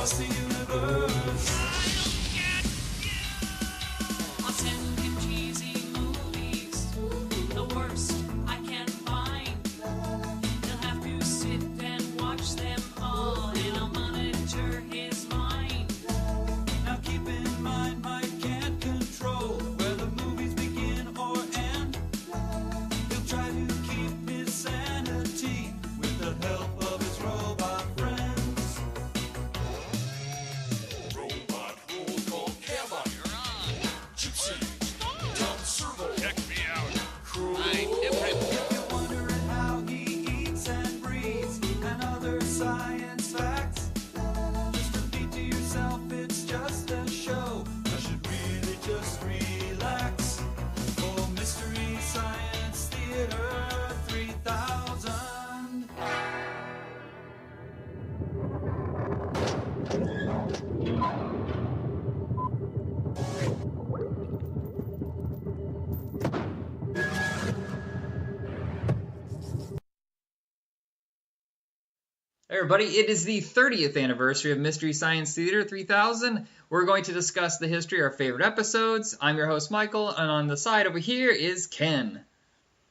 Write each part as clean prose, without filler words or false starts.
across the universe. I'll send him cheesy movies, the worst I can find. He'll have to sit and watch them all, and I'll monitor his mind. Now keep in mind, Mike can't control where the movies begin or end. He'll try to keep his sanity with the help of his robot friends. Robot roll call Gamma. You're on. Gypsy. Tom Servo. Check me out. Crew. If you're wondering how he eats and breathes and other science facts, just repeat to yourself it's just a show. I should really just relax. For Mystery Science Theater 3000. Hey everybody, it is the 30th anniversary of Mystery Science Theater 3000. We're going to discuss the history of our favorite episodes. I'm your host, Michael, and on the side over here is Ken.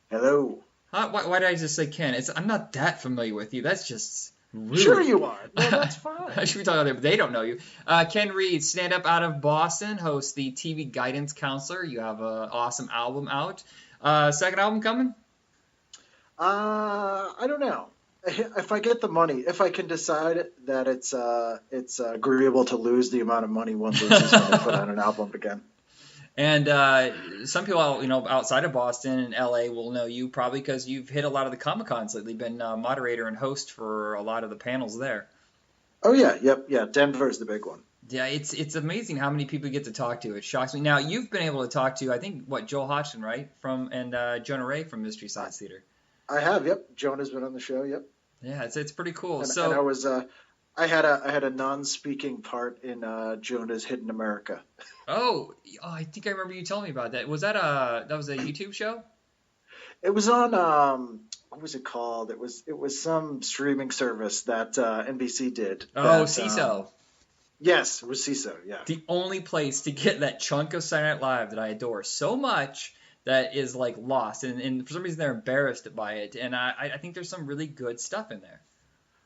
Hello. Why did I just say Ken? I'm not that familiar with you. That's just rude. Sure you are. No, that's fine. I should be talking about it, but they don't know you. Ken Reed, stand-up out of Boston, hosts the TV Guidance Counselor. You have an awesome album out. Second album coming? I don't know. If I get the money, if I can decide that it's agreeable to lose the amount of money one loses when they put out an album again. And some people, outside of Boston and LA will know you probably because you've hit a lot of the Comic-Cons lately, been moderator and host for a lot of the panels there. Oh yeah, yeah. Denver's the big one. Yeah, it's amazing how many people you get to talk to. It shocks me. Now you've been able to talk to, I think, Joel Hodgson, right, and Jonah Ray from Mystery Science Theater. I have. Yep. Jonah's been on the show. Yep. Yeah, it's pretty cool. And So I was I had a non-speaking part in Jonahs Hit in America. oh, I think I remember you telling me about that. Was that was a YouTube show? It was on what was it called? It was some streaming service that NBC did. Oh, that, CISO. Yes, it was CISO. Yeah. The only place to get that chunk of Saturday Night Live that I adore so much that is like lost, and for some reason they're embarrassed by it. And I think there's some really good stuff in there.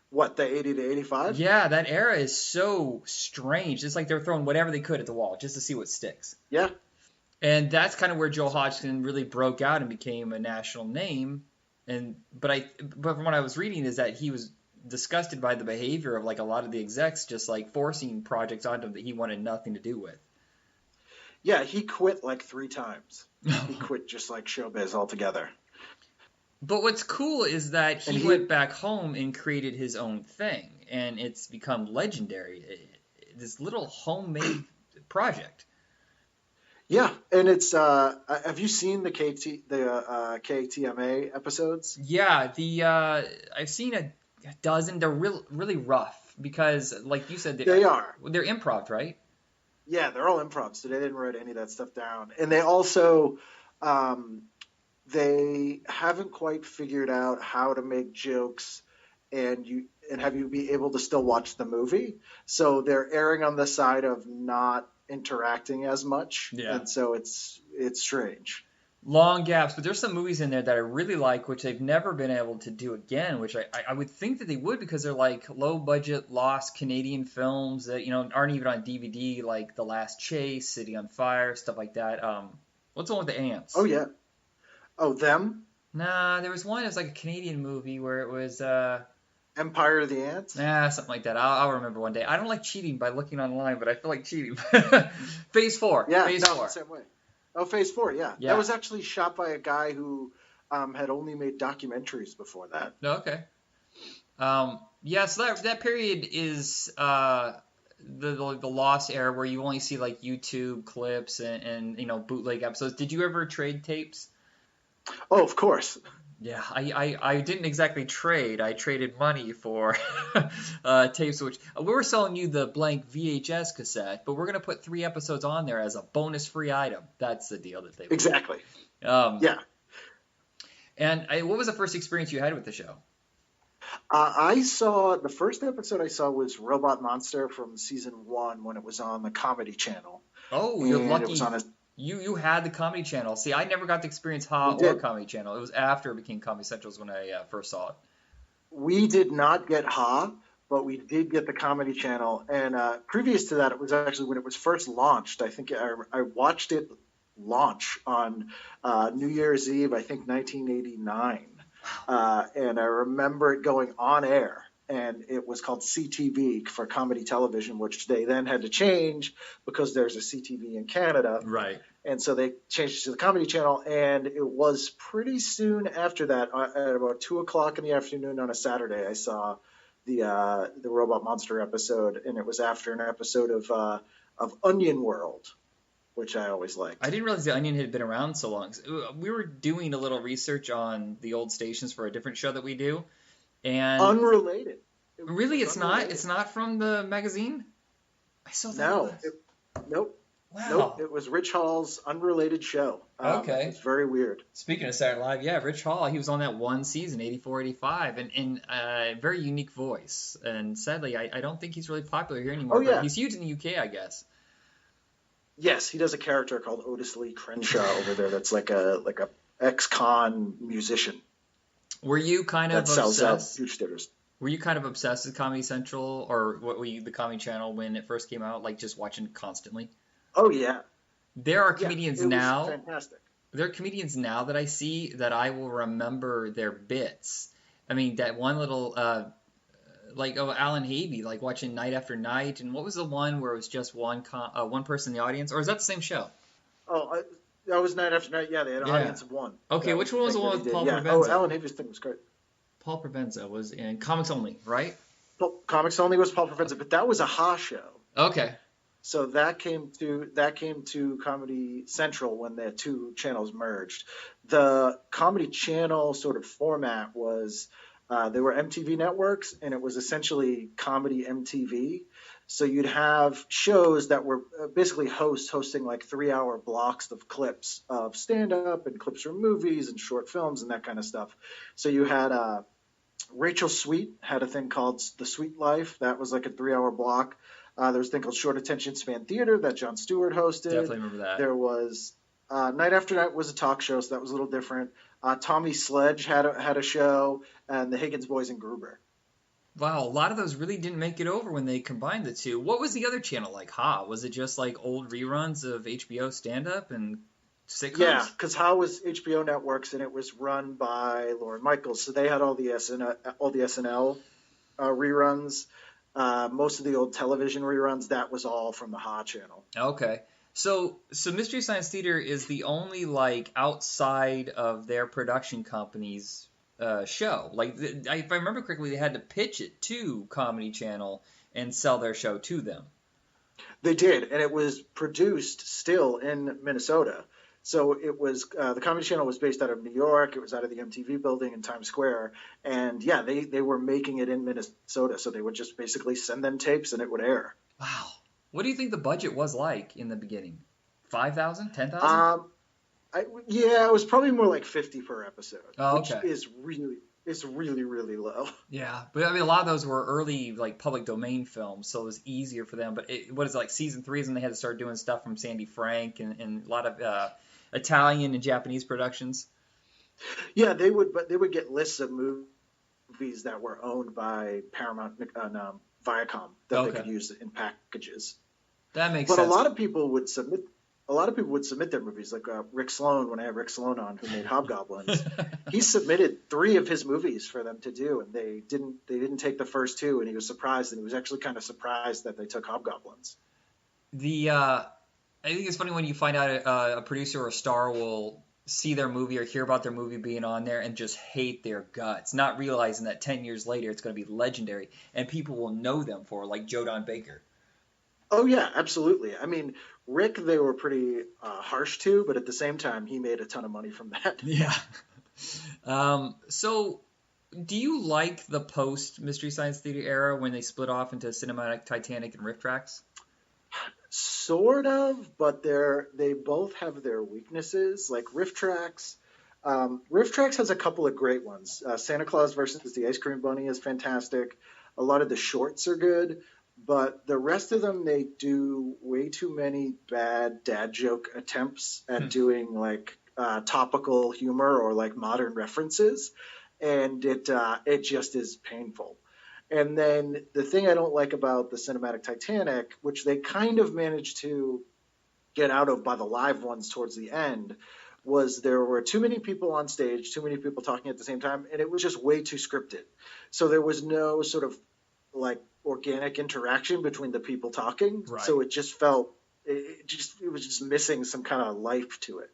What, the 80 to 85? Yeah, that era is so strange. It's like they're throwing whatever they could at the wall just to see what sticks. Yeah. And that's kind of where Joel Hodgson really broke out and became a national name. But from what I was reading is that he was disgusted by the behavior of like a lot of the execs just like forcing projects onto him that he wanted nothing to do with. Yeah, he quit like 3 times. He quit just like showbiz altogether. But what's cool is that he went back home and created his own thing, and it's become legendary. This little homemade project. Yeah, and it's have you seen the KTMA episodes? Yeah, I've seen a dozen. They're really rough because, like you said, they are. They're improv, right? Yeah, they're all improv, so they didn't write any of that stuff down. And they also they haven't quite figured out how to make jokes and have you be able to still watch the movie. So they're erring on the side of not interacting as much. Yeah. And so it's strange. Long gaps, but there's some movies in there that I really like, which they've never been able to do again, which I would think that they would because they're like low budget, lost Canadian films that, aren't even on DVD, like The Last Chase, City on Fire, stuff like that. What's the one with the ants? Oh, yeah. Oh, Them? Nah, there was one, it was like a Canadian movie where it was... Empire of the Ants? Something like that. I'll remember one day. I don't like cheating by looking online, but I feel like cheating. Phase 4. Yeah, Phase 4. Same way. Oh, Phase 4, yeah. That was actually shot by a guy who had only made documentaries before that. Okay. Yeah, so that period is the lost era where you only see like YouTube clips and bootleg episodes. Did you ever trade tapes? Oh, of course. Yeah, I didn't exactly trade. I traded money for tapes, which we were selling you the blank VHS cassette, but we're going to put 3 episodes on there as a bonus free item. That's the deal that they Exactly. Yeah. Yeah. And what was the first experience you had with the show? I saw the first episode I saw was Robot Monster from season 1 when it was on the Comedy Channel, Oh, you're and it was on lucky. a. You had the Comedy Channel. See, I never got to experience We Ha or did. Comedy Channel. It was after it became Comedy Central's when I first saw it. We did not get Ha, but we did get the Comedy Channel. And previous to that, it was actually when it was first launched. I think I watched it launch on New Year's Eve, I think 1989. And I remember it going on air. And it was called CTV for comedy television, which they then had to change because there's a CTV in Canada. Right. And so they changed it to the Comedy Channel, and it was pretty soon after that, at about 2 o'clock in the afternoon on a Saturday, I saw the Robot Monster episode, and it was after an episode of Onion World, which I always liked. I didn't realize the Onion had been around so long. We were doing a little research on the old stations for a different show that we do, and Unrelated. really, it's not. Unrelated. It's not from the magazine. I saw that. No. Nope. Wow. Nope. It was Rich Hall's unrelated show. Okay. It's very weird. Speaking of Saturday Night Live, yeah, Rich Hall, he was on that one season, 84, 85, and very unique voice. And sadly, I don't think he's really popular here anymore. Oh, yeah. But he's huge in the UK, I guess. Yes, he does a character called Otis Lee Crenshaw over there. That's like a ex-con musician Were you kind of that sells out obsessed? huge theaters. Were you kind of obsessed with Comedy Central, or what were you, the Comedy Channel when it first came out, like just watching it constantly? Oh yeah, There are yeah. comedians It was now. fantastic. There are comedians now that I see that I will remember their bits. I mean, that one little, like, oh, Alan Havey, like watching Night After Night, and what was the one where it was just one person in the audience, or is that the same show? Oh, that was Night After Night. Yeah, they had an Yeah. audience of one. Okay, That which the one was thing the that one he with did. Paul Yeah. Provenza? Oh, Alan Havey's thing was great. Paul Provenza was in Comics Only, right? Comics Only was Paul Provenza, but that was a Ha show. Okay. So that came to Comedy Central when the two channels merged. The Comedy Channel sort of format was they were MTV networks, and it was essentially comedy MTV. So you'd have shows that were basically hosting like 3-hour blocks of clips of stand-up and clips from movies and short films and that kind of stuff. So you had Rachel Sweet had a thing called The Sweet Life. That was like a 3-hour block. There was a thing called Short Attention Span Theater that Jon Stewart hosted. Definitely remember that. There was Night After Night was a talk show, so that was a little different. Tommy Sledge had a show, and the Higgins Boys and Gruber. Wow, a lot of those really didn't make it over when they combined the two. What was the other channel like? Ha? Was it just like old reruns of HBO stand-up and sitcoms? Yeah, because How was HBO Networks, and it was run by Lorne Michaels, so they had all the SNL reruns. Most of the old television reruns, that was all from the Ha channel. Okay. So Mystery Science Theater is the only like outside of their production company's show. Like if I remember correctly, they had to pitch it to Comedy Channel and sell their show to them. They did, and it was produced still in Minnesota. So it was the Comedy Channel was based out of New York. It was out of the MTV building in Times Square, and yeah, they were making it in Minnesota. So they would just basically send them tapes, and it would air. Wow. What do you think the budget was like in the beginning? 5,000? 10,000? Yeah, it was probably more like 50 per episode, Oh, which okay. is really low. Yeah, but I mean, a lot of those were early, like public domain films, so it was easier for them. But what is it, like season 3 is when they had to start doing stuff from Sandy Frank and a lot of Italian and Japanese productions. Yeah, they would get lists of movies that were owned by Paramount and Viacom that Okay. they could use in packages. That makes But sense. a lot of people would submit their movies, like Rick Sloan. When I had Rick Sloan on, who made Hobgoblins, he submitted 3 of his movies for them to do, and they didn't take the first 2, and he was surprised, and he was actually kind of surprised that they took Hobgoblins. I think it's funny when you find out a producer or a star will see their movie or hear about their movie being on there and just hate their guts, not realizing that 10 years later it's going to be legendary and people will know them for, like Joe Don Baker. Oh yeah, absolutely. I mean, Rick, they were pretty harsh to, but at the same time, he made a ton of money from that. Yeah. So, do you like the post Mystery Science Theater era when they split off into Cinematic, Titanic, and RiffTrax? Sort of, but they both have their weaknesses. Like RiffTrax, RiffTrax has a couple of great ones. Santa Claus versus the Ice Cream Bunny is fantastic. A lot of the shorts are good, but the rest of them, they do way too many bad dad joke attempts at doing like topical humor or like modern references, and it just is painful. And then the thing I don't like about the cinematic Titanic, which they kind of managed to get out of by the live ones towards the end, was there were too many people on stage, too many people talking at the same time, and it was just way too scripted. So there was no sort of like organic interaction between the people talking. Right. So it just felt it was just missing some kind of life to it.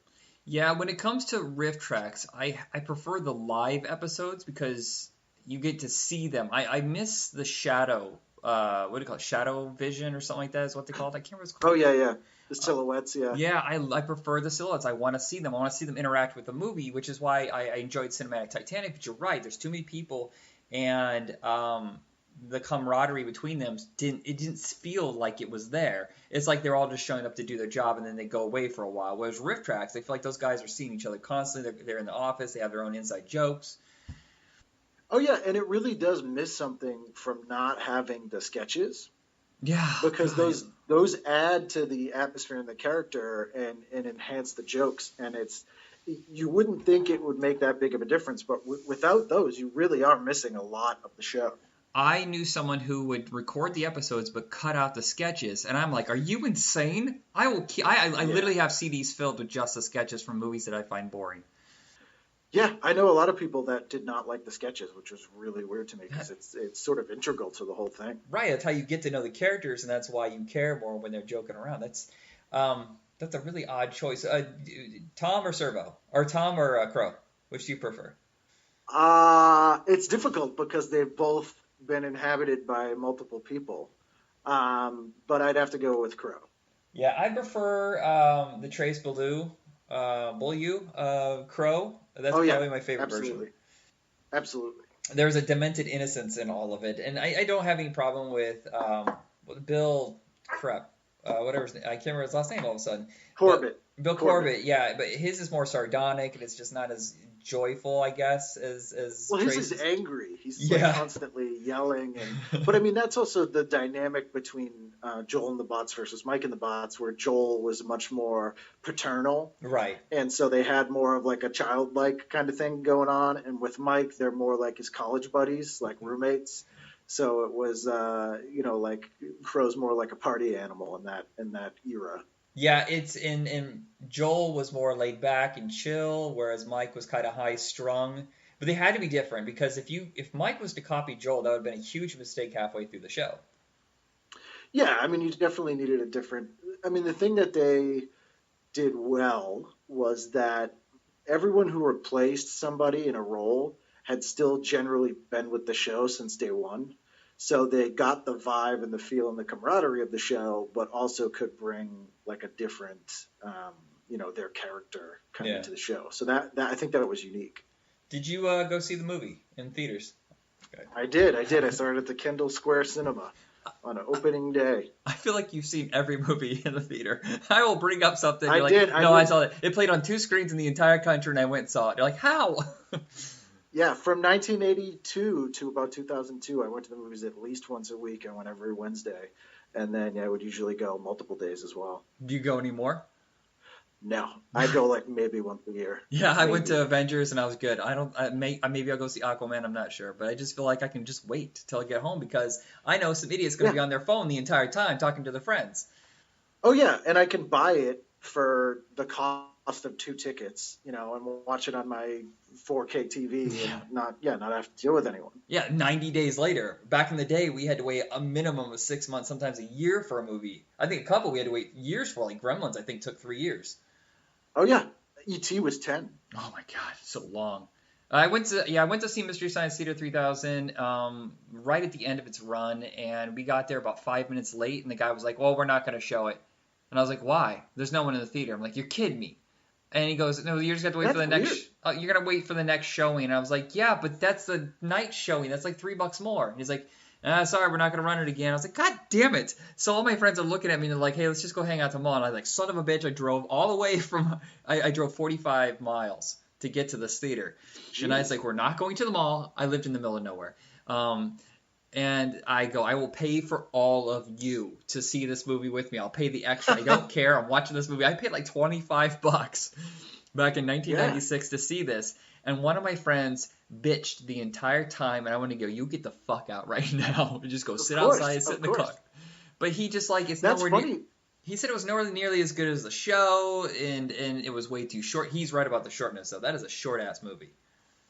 Yeah, when it comes to RiffTrax, I prefer the live episodes because you get to see them. I miss the shadow, what do you call it? Shadow vision or something like that is what they call it. I can't remember what it's Oh called. yeah. The silhouettes, yeah. Yeah, I prefer the silhouettes. I want to see them. I want to see them interact with the movie, which is why I enjoyed Cinematic Titanic. But you're right, there's too many people, and the camaraderie between them didn't feel like it was there. It's like they're all just showing up to do their job and then they go away for a while. Whereas RiffTrax, I feel like those guys are seeing each other constantly. They're in the office. They have their own inside jokes. Oh yeah, and it really does miss something from not having the sketches. Yeah, Because God. those add to the atmosphere and the character and enhance the jokes, and you wouldn't think it would make that big of a difference, but without those you really are missing a lot of the show. I knew someone who would record the episodes but cut out the sketches, and I'm like, are you insane? I literally have CDs filled with just the sketches from movies that I find boring. Yeah, I know a lot of people that did not like the sketches, which was really weird to me because it's sort of integral to the whole thing. Right, that's how you get to know the characters, and that's why you care more when they're joking around. That's a really odd choice. Tom or Servo, or Tom or Crow? Which do you prefer? It's difficult because they've both been inhabited by multiple people, but I'd have to go with Crow. Yeah, I prefer the Trace Beaulieu Crow. That's probably my favorite version. Absolutely. There's a demented innocence in all of it, and I don't have any problem with Bill Crep, whatever his name, I can't remember his last name all of a sudden. Corbett. Bill Corbett, yeah, but his is more sardonic and it's just not as joyful, I guess, as Well, his Trace's. is angry. He's Yeah. like constantly yelling, but I mean that's also the dynamic between Joel and the Bots versus Mike and the Bots, where Joel was much more paternal, Right. and so they had more of like a childlike kind of thing going on, and with Mike they're more like his college buddies, like roommates. So it was like Crow's more like a party animal in that era. Yeah, it's in Joel was more laid back and chill, whereas Mike was kind of high strung. But they had to be different because if Mike was to copy Joel, that would have been a huge mistake halfway through the show. Yeah, I mean, you definitely needed a different. I mean, the thing that they did well was that everyone who replaced somebody in a role had still generally been with the show since day one. So they got the vibe and the feel and the camaraderie of the show, but also could bring like a different, their character kind of into the show. So that I think that was unique. Did you go see the movie in theaters? Okay. I did. I started at the Kendall Square Cinema on an opening day. I feel like you've seen every movie in the theater. I will bring up something. I You're like, did. No, I saw it. It played on 2 screens in the entire country, and I went and saw it. You're like, how? Yeah, from 1982 to about 2002, I went to the movies at least once a week. I went every Wednesday. And then I would usually go multiple days as well. Do you go anymore? No, I go like maybe once a year. Yeah, I went to Avengers and I was good. Maybe I'll go see Aquaman. I'm not sure, but I just feel like I can just wait till I get home because I know some idiot's going to be on their phone the entire time talking to their friends. Oh yeah, and I can buy it for the cost of 2 tickets, and watch it on my 4K TV and not have to deal with anyone. Yeah, 90 days later. Back in the day, we had to wait a minimum of 6 months, sometimes a year for a movie. I think a couple we had to wait years for. Like Gremlins, I think took 3 years. Oh yeah, E.T. was 10. Oh my God, so long. I went to see Mystery Science Theater 3000 right at the end of its run, and we got there about 5 minutes late, and the guy was like, "Well, we're not going to show it." And I was like, "Why? There's no one in the theater." I'm like, "You're kidding me." And he goes, "No, you just got to wait for the next. You're gonna wait for the next showing." And I was like, "Yeah, but that's the night showing. That's like $3 more." And he's like, "Sorry, we're not gonna run it again." I was like, "God damn it!" So all my friends are looking at me and they're like, "Hey, let's just go hang out at the mall." And I was like, "Son of a bitch!" I drove all the way from. I drove 45 miles to get to this theater. And I was like, we're not going to the mall. I lived in the middle of nowhere. And I go, I will pay for all of you to see this movie with me. I'll pay the extra. I don't care. I'm watching this movie. I paid like $25 back in 1996 to see this. And one of my friends bitched the entire time. And I want to go, you get the fuck out right now. And just go sit outside, sit in the car. But he just like, it's That's nowhere funny. near. He said it was nowhere nearly as good as the show. And it was way too short. He's right about the shortness, though. That is a short-ass movie.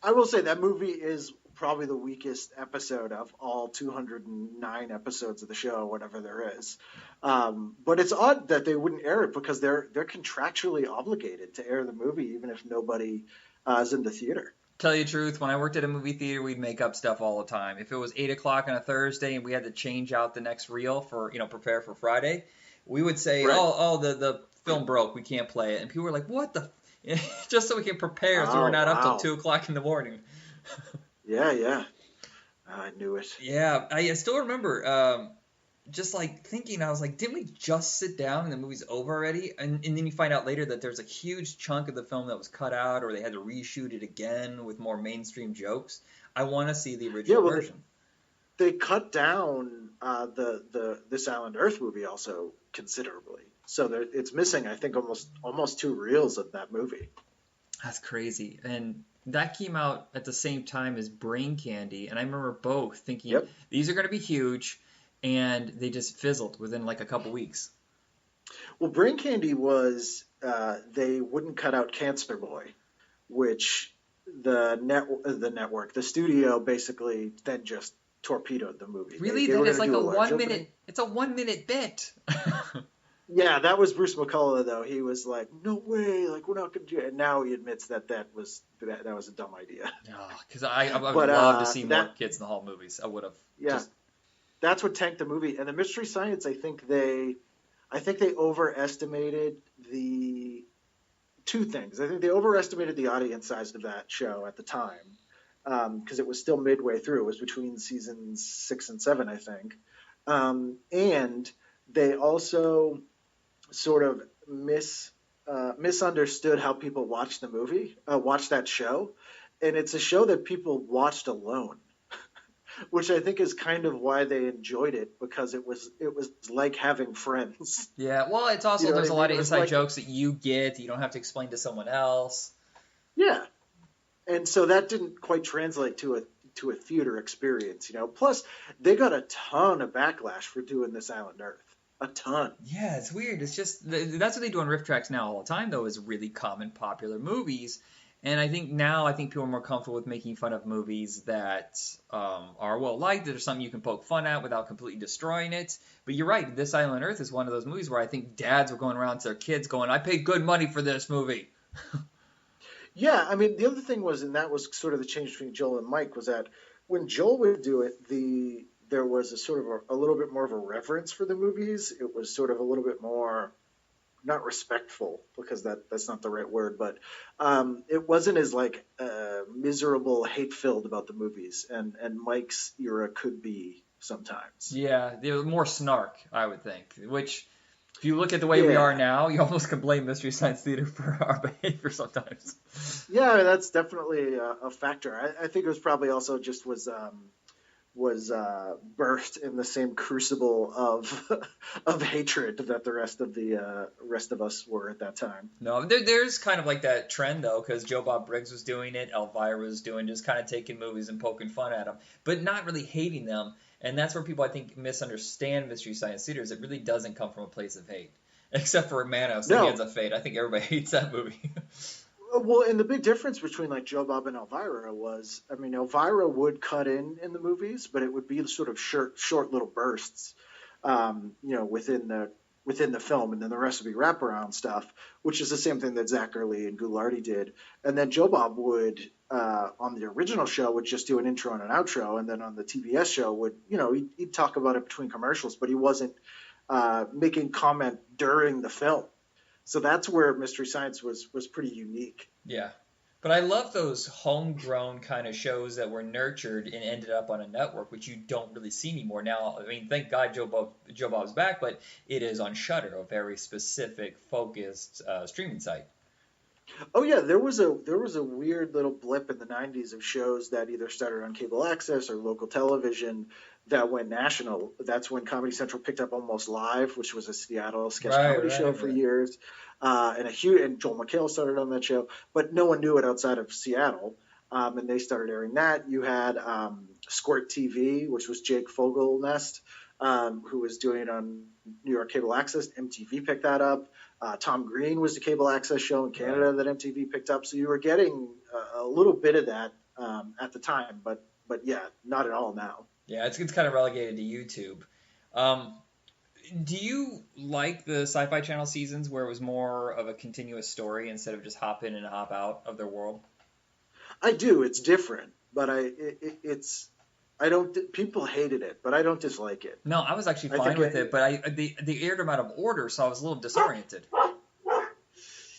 I will say that movie is probably the weakest episode of all 209 episodes of the show, whatever there is. But it's odd that they wouldn't air it because they're contractually obligated to air the movie even if nobody is in the theater. Tell you the truth, when I worked at a movie theater, we'd make up stuff all the time. If it was 8 o'clock on a Thursday and we had to change out the next reel for, prepare for Friday, we would say, Right. the film broke, we can't play it. And people were like, what the just so we can prepare so we're not up till 2 o'clock in the morning. Yeah. I knew it. Yeah, I still remember just like thinking, I was like, didn't we just sit down and the movie's over already? And then you find out later that there's a huge chunk of the film that was cut out or they had to reshoot it again with more mainstream jokes. I want to see the original version. They cut down the This Island Earth movie also considerably. So it's missing, I think, almost 2 reels of that movie. That's crazy. And that came out at the same time as Brain Candy. And I remember both thinking, these are going to be huge. And they just fizzled within like a couple weeks. Well, Brain Candy was, they wouldn't cut out Cancer Boy, which the studio basically then just torpedoed the movie. Really? That is like a 1 minute, it's a 1 minute bit. Yeah, that was Bruce McCullough, though. He was like, no way, like, we're not going to do it. And now he admits that was a dumb idea. Because I would love to see more Kids in the Hall movies. I would have. Yeah, that's what tanked the movie. And the Mystery Science, I think they overestimated the two things. I think they overestimated the audience size of that show at the time because it was still midway through. It was between seasons 6 and 7, I think. And they also sort of misunderstood how people watch the movie, watch that show. And it's a show that people watched alone, which I think is kind of why they enjoyed it, because it was like having friends. Yeah, well, it's also, there's a lot of inside like, jokes that you get. You don't have to explain to someone else. Yeah. And so that didn't quite translate to a theater experience, Plus, they got a ton of backlash for doing This Island Earth. A ton. Yeah, it's weird. It's just, that's what they do on RiffTrax now all the time, though, is really common, popular movies. And I think people are more comfortable with making fun of movies that are well-liked, that are something you can poke fun at without completely destroying it. But you're right, This Island Earth is one of those movies where I think dads were going around to their kids going, I paid good money for this movie. Yeah, I mean, the other thing was, and that was sort of the change between Joel and Mike, was that when Joel would do it, there was a sort of a little bit more of a reverence for the movies. It was sort of a little bit more, not respectful, because that's not the right word, but it wasn't as like miserable, hate-filled about the movies, and Mike's era could be sometimes. Yeah, there was more snark, I would think, which, if you look at the way we are now, you almost can blame Mystery Science Theater for our behavior sometimes. Yeah, that's definitely a factor. I think it was probably also just was birthed in the same crucible of hatred that the rest of us were at that time. No, there's kind of like that trend though, because Joe Bob Briggs was doing it, Elvira was doing, just kind of taking movies and poking fun at them, but not really hating them. And that's where people, I think, misunderstand Mystery Science Theater, is it really doesn't come from a place of hate, except for Manos, The Hands of Fate. I think everybody hates that movie. Well, and the big difference between like Joe Bob and Elvira was, I mean, Elvira would cut in the movies, but it would be sort of short little bursts, within the film, and then the rest would be wraparound stuff, which is the same thing that Zachary and Goulardi did. And then Joe Bob would, on the original show, would just do an intro and an outro, and then on the TBS show would, he'd talk about it between commercials, but he wasn't making comment during the film. So that's where Mystery Science was pretty unique. Yeah. But I love those homegrown kind of shows that were nurtured and ended up on a network, which you don't really see anymore. Now, I mean, thank God Joe Bob's back, but it is on Shudder, a very specific, focused streaming site. Oh yeah, there was a weird little blip in the '90s of shows that either started on cable access or local television that went national. That's when Comedy Central picked up Almost Live, which was a Seattle sketch Right, comedy show for right. years, and Joel McHale started on that show, but no one knew it outside of Seattle. And they started airing that. You had Squirt TV, which was Jake Fogelnest, who was doing it on New York cable access. MTV picked that up. Tom Green was the cable access show in Canada that MTV picked up. So you were getting a little bit of that at the time, but yeah, not at all now. Yeah, it's kind of relegated to YouTube. Um, do you like the Sci-Fi Channel seasons where it was more of a continuous story instead of just hop in and hop out of their world? I do. It's different, but it's I don't. People hated it, but I don't dislike it. No, I was actually I fine think with it, but they aired them out of order, so I was a little disoriented.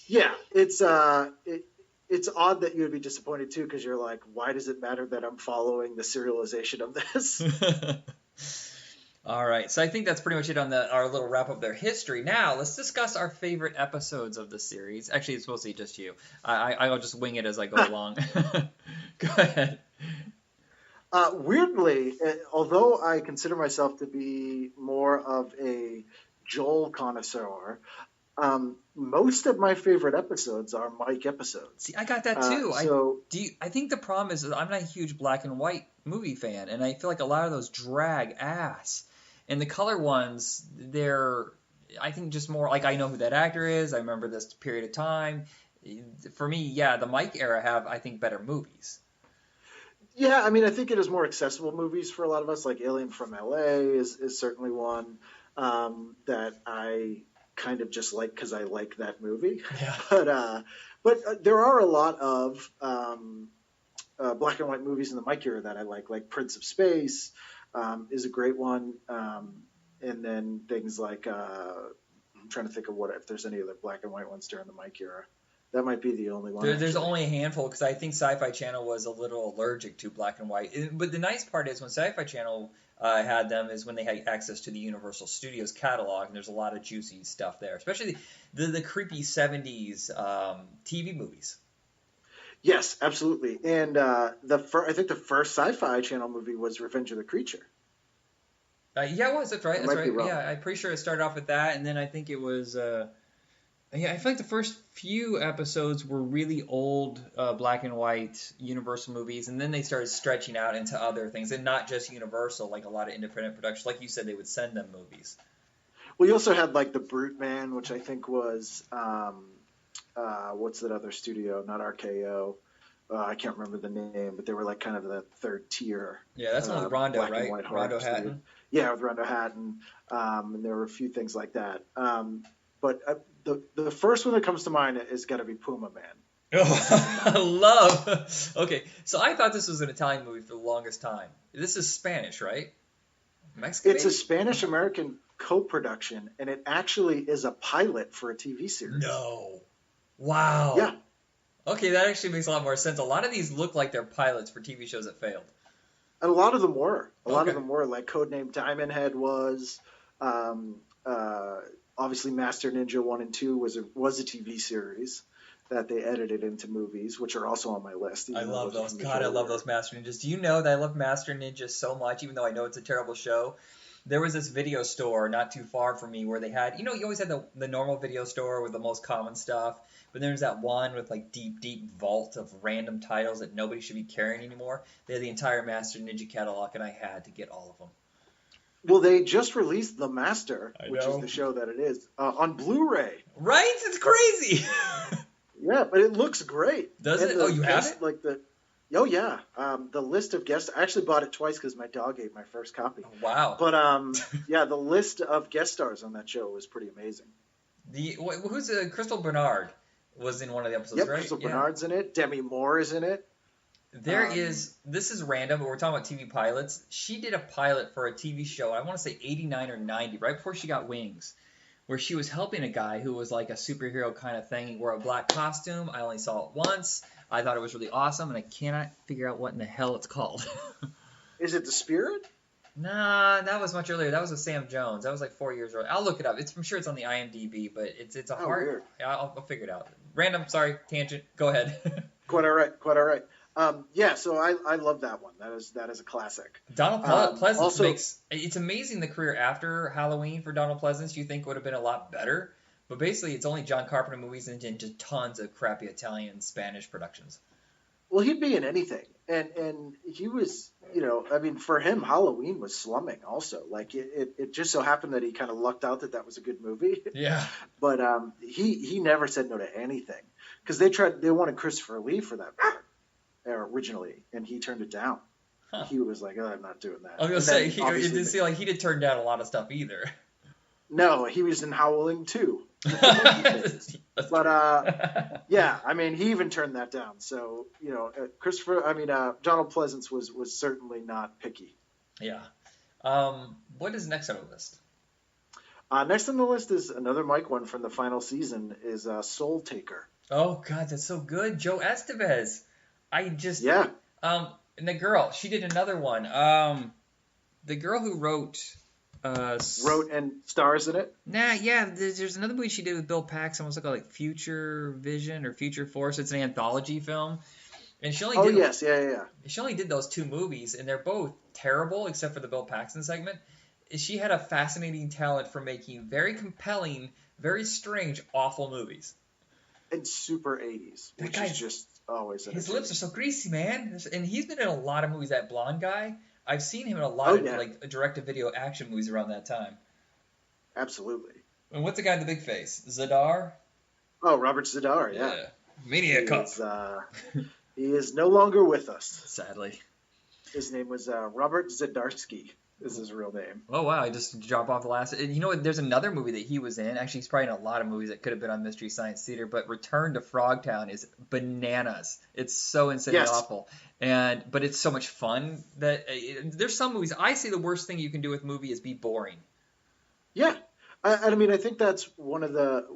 Yeah, it's odd that you would be disappointed too, because you're like, why does it matter that I'm following the serialization of this? All right, so I think that's pretty much it on our little wrap up of their history. Now let's discuss our favorite episodes of the series. Actually, it's mostly just you. I'll just wing it as I go along. Go ahead. Weirdly, although I consider myself to be more of a Joel connoisseur, most of my favorite episodes are Mike episodes. See, I got that too. So I think the problem is that I'm not a huge black and white movie fan, and I feel like a lot of those drag ass. And the color ones, I think just more like I know who that actor is. I remember this period of time. For me, yeah, the Mike era have, I think, better movies. yeah, I mean, I think it is more accessible movies for a lot of us. Like Alien from LA is certainly one that I kind of just like because I like that movie. Yeah. But there are a lot of black and white movies in the Mike era that I like Prince of Space is a great one. And then things like I'm trying to think of if there's any other black and white ones during the Mike era. That might be the only one. There's actually. only a handful because I think Sci-Fi Channel was a little allergic to black and white. But the nice part is when Sci-Fi Channel had them is when they had access to the Universal Studios catalog, and there's a lot of juicy stuff there, especially the creepy 70s TV movies. Yes, absolutely. And I think the first Sci-Fi Channel movie was Revenge of the Creature. Yeah, it was. That's right. I That's might be right. wrong. Yeah, I'm pretty sure it started off with that, and then I think it was. Yeah, I feel like the first few episodes were really old black and white Universal movies, and then they started stretching out into other things, and not just Universal, like a lot of independent productions. Like you said, they would send them movies. Well, you also had like the Brute Man, which I think was what's that other studio? Not RKO. I can't remember the name, but they were like kind of the third tier. Yeah, that's one with Rondo, black and right? white horror Rondo studio. Hatton. Yeah, with Rondo Hatton, and there were a few things like that. But the first one that comes to mind is got to be Puma Man. Oh, I love. Okay, so I thought this was an Italian movie for the longest time. This is Spanish, right? Mexican? It's a Spanish-American co-production, and it actually is a pilot for a TV series. No. Wow. Yeah. Okay, that actually makes a lot more sense. A lot of these look like they're pilots for TV shows that failed. And a lot of them were. Okay. Like Codename Diamond Head was. Obviously, Master Ninja 1 and 2 was a TV series that they edited into movies, which are also on my list. I love those. God, I love those Master Ninjas. Do you know that I love Master Ninja so much, even though I know it's a terrible show? There was this video store not too far from me where they had, you always had the normal video store with the most common stuff, but there's that one with like deep vault of random titles that nobody should be carrying anymore. They had the entire Master Ninja catalog, and I had to get all of them. Well, they just released The Master, I which know. is the show that it is, on Blu-ray. Right? It's crazy. Yeah, but it looks great. Does And it? the Oh, you have guest- it? Like oh yeah. The list of guests. I actually bought it twice because my dog ate my first copy. Wow. But yeah, the list of guest stars on that show was pretty amazing. Who's Crystal Bernard was in one of the episodes, Yep, right? Crystal Yeah. Bernard's in it. Demi Moore is in it. This is random, but we're talking about TV pilots. She did a pilot for a TV show, I want to say 89 or 90, right before she got wings, where she was helping a guy who was like a superhero kind of thing. He wore a black costume. I only saw it once. I thought it was really awesome, and I cannot figure out what in the hell it's called. Is it The Spirit? Nah, that was much earlier. That was with Sam Jones. That was like 4 years earlier. I'll look it up. I'm sure it's on the IMDb, but it's a Oh, hard. weird. Yeah, I'll figure it out. Random, sorry, tangent. Go ahead. Quite all right. Yeah, so I love that one. That is a classic. Donald Pleasence Also, it's amazing the career after Halloween for Donald Pleasence you think would have been a lot better. But basically, it's only John Carpenter movies and just tons of crappy Italian, Spanish productions. well, he'd be in anything, and he was, I mean, for him, Halloween was slumming. Also, like it just so happened that he kind of lucked out that was a good movie. Yeah. But he never said no to anything because they wanted Christopher Lee for that part originally, and he turned it down. Huh. He was like, oh, I'm not doing that. I was And gonna then, say, it obviously, didn't seem like he did turn down a lot of stuff either. no, he was in Howling too. That's But yeah, I mean, he even turned that down. So Donald Pleasence was certainly not picky. Yeah. What is next on the list? Next on the list is another Mike one from the final season is Soultaker. Oh God, that's so good, Joe Estevez. Yeah. And the girl, she did another one. The girl who wrote and stars in it. There's another movie she did with Bill Paxton, almost like Future Vision or Future Force. It's an anthology film, and she only did. Yeah. She only did those two movies, and they're both terrible except for the Bill Paxton segment. She had a fascinating talent for making very compelling, very strange, awful movies. And super 80s, which is just always his lips are so greasy, man. And he's been in a lot of movies. That blonde guy. I've seen him in a lot of direct-to-video action movies around that time. Absolutely. And what's the guy with the big face? Zadar? Oh, Robert Zadar, yeah. Maniac Cop. He is no longer with us. Sadly. His name was Robert Zdarsky. Is his real name. Oh, wow. I just dropped off the last... there's another movie that he was in. Actually, he's probably in a lot of movies that could have been on Mystery Science Theater, but Return to Frogtown is bananas. It's so insanely awful. But it's so much fun that... there's some movies... I say the worst thing you can do with a movie is be boring. Yeah. I mean, I think that's one of the...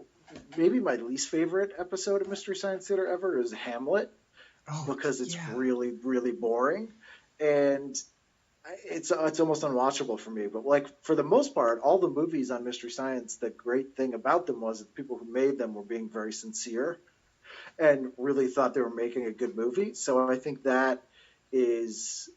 Maybe my least favorite episode of Mystery Science Theater ever is Hamlet. Because it's really, really boring. And... It's almost unwatchable for me, but for the most part, all the movies on Mystery Science, the great thing about them was that the people who made them were being very sincere and really thought they were making a good movie. So I think that is,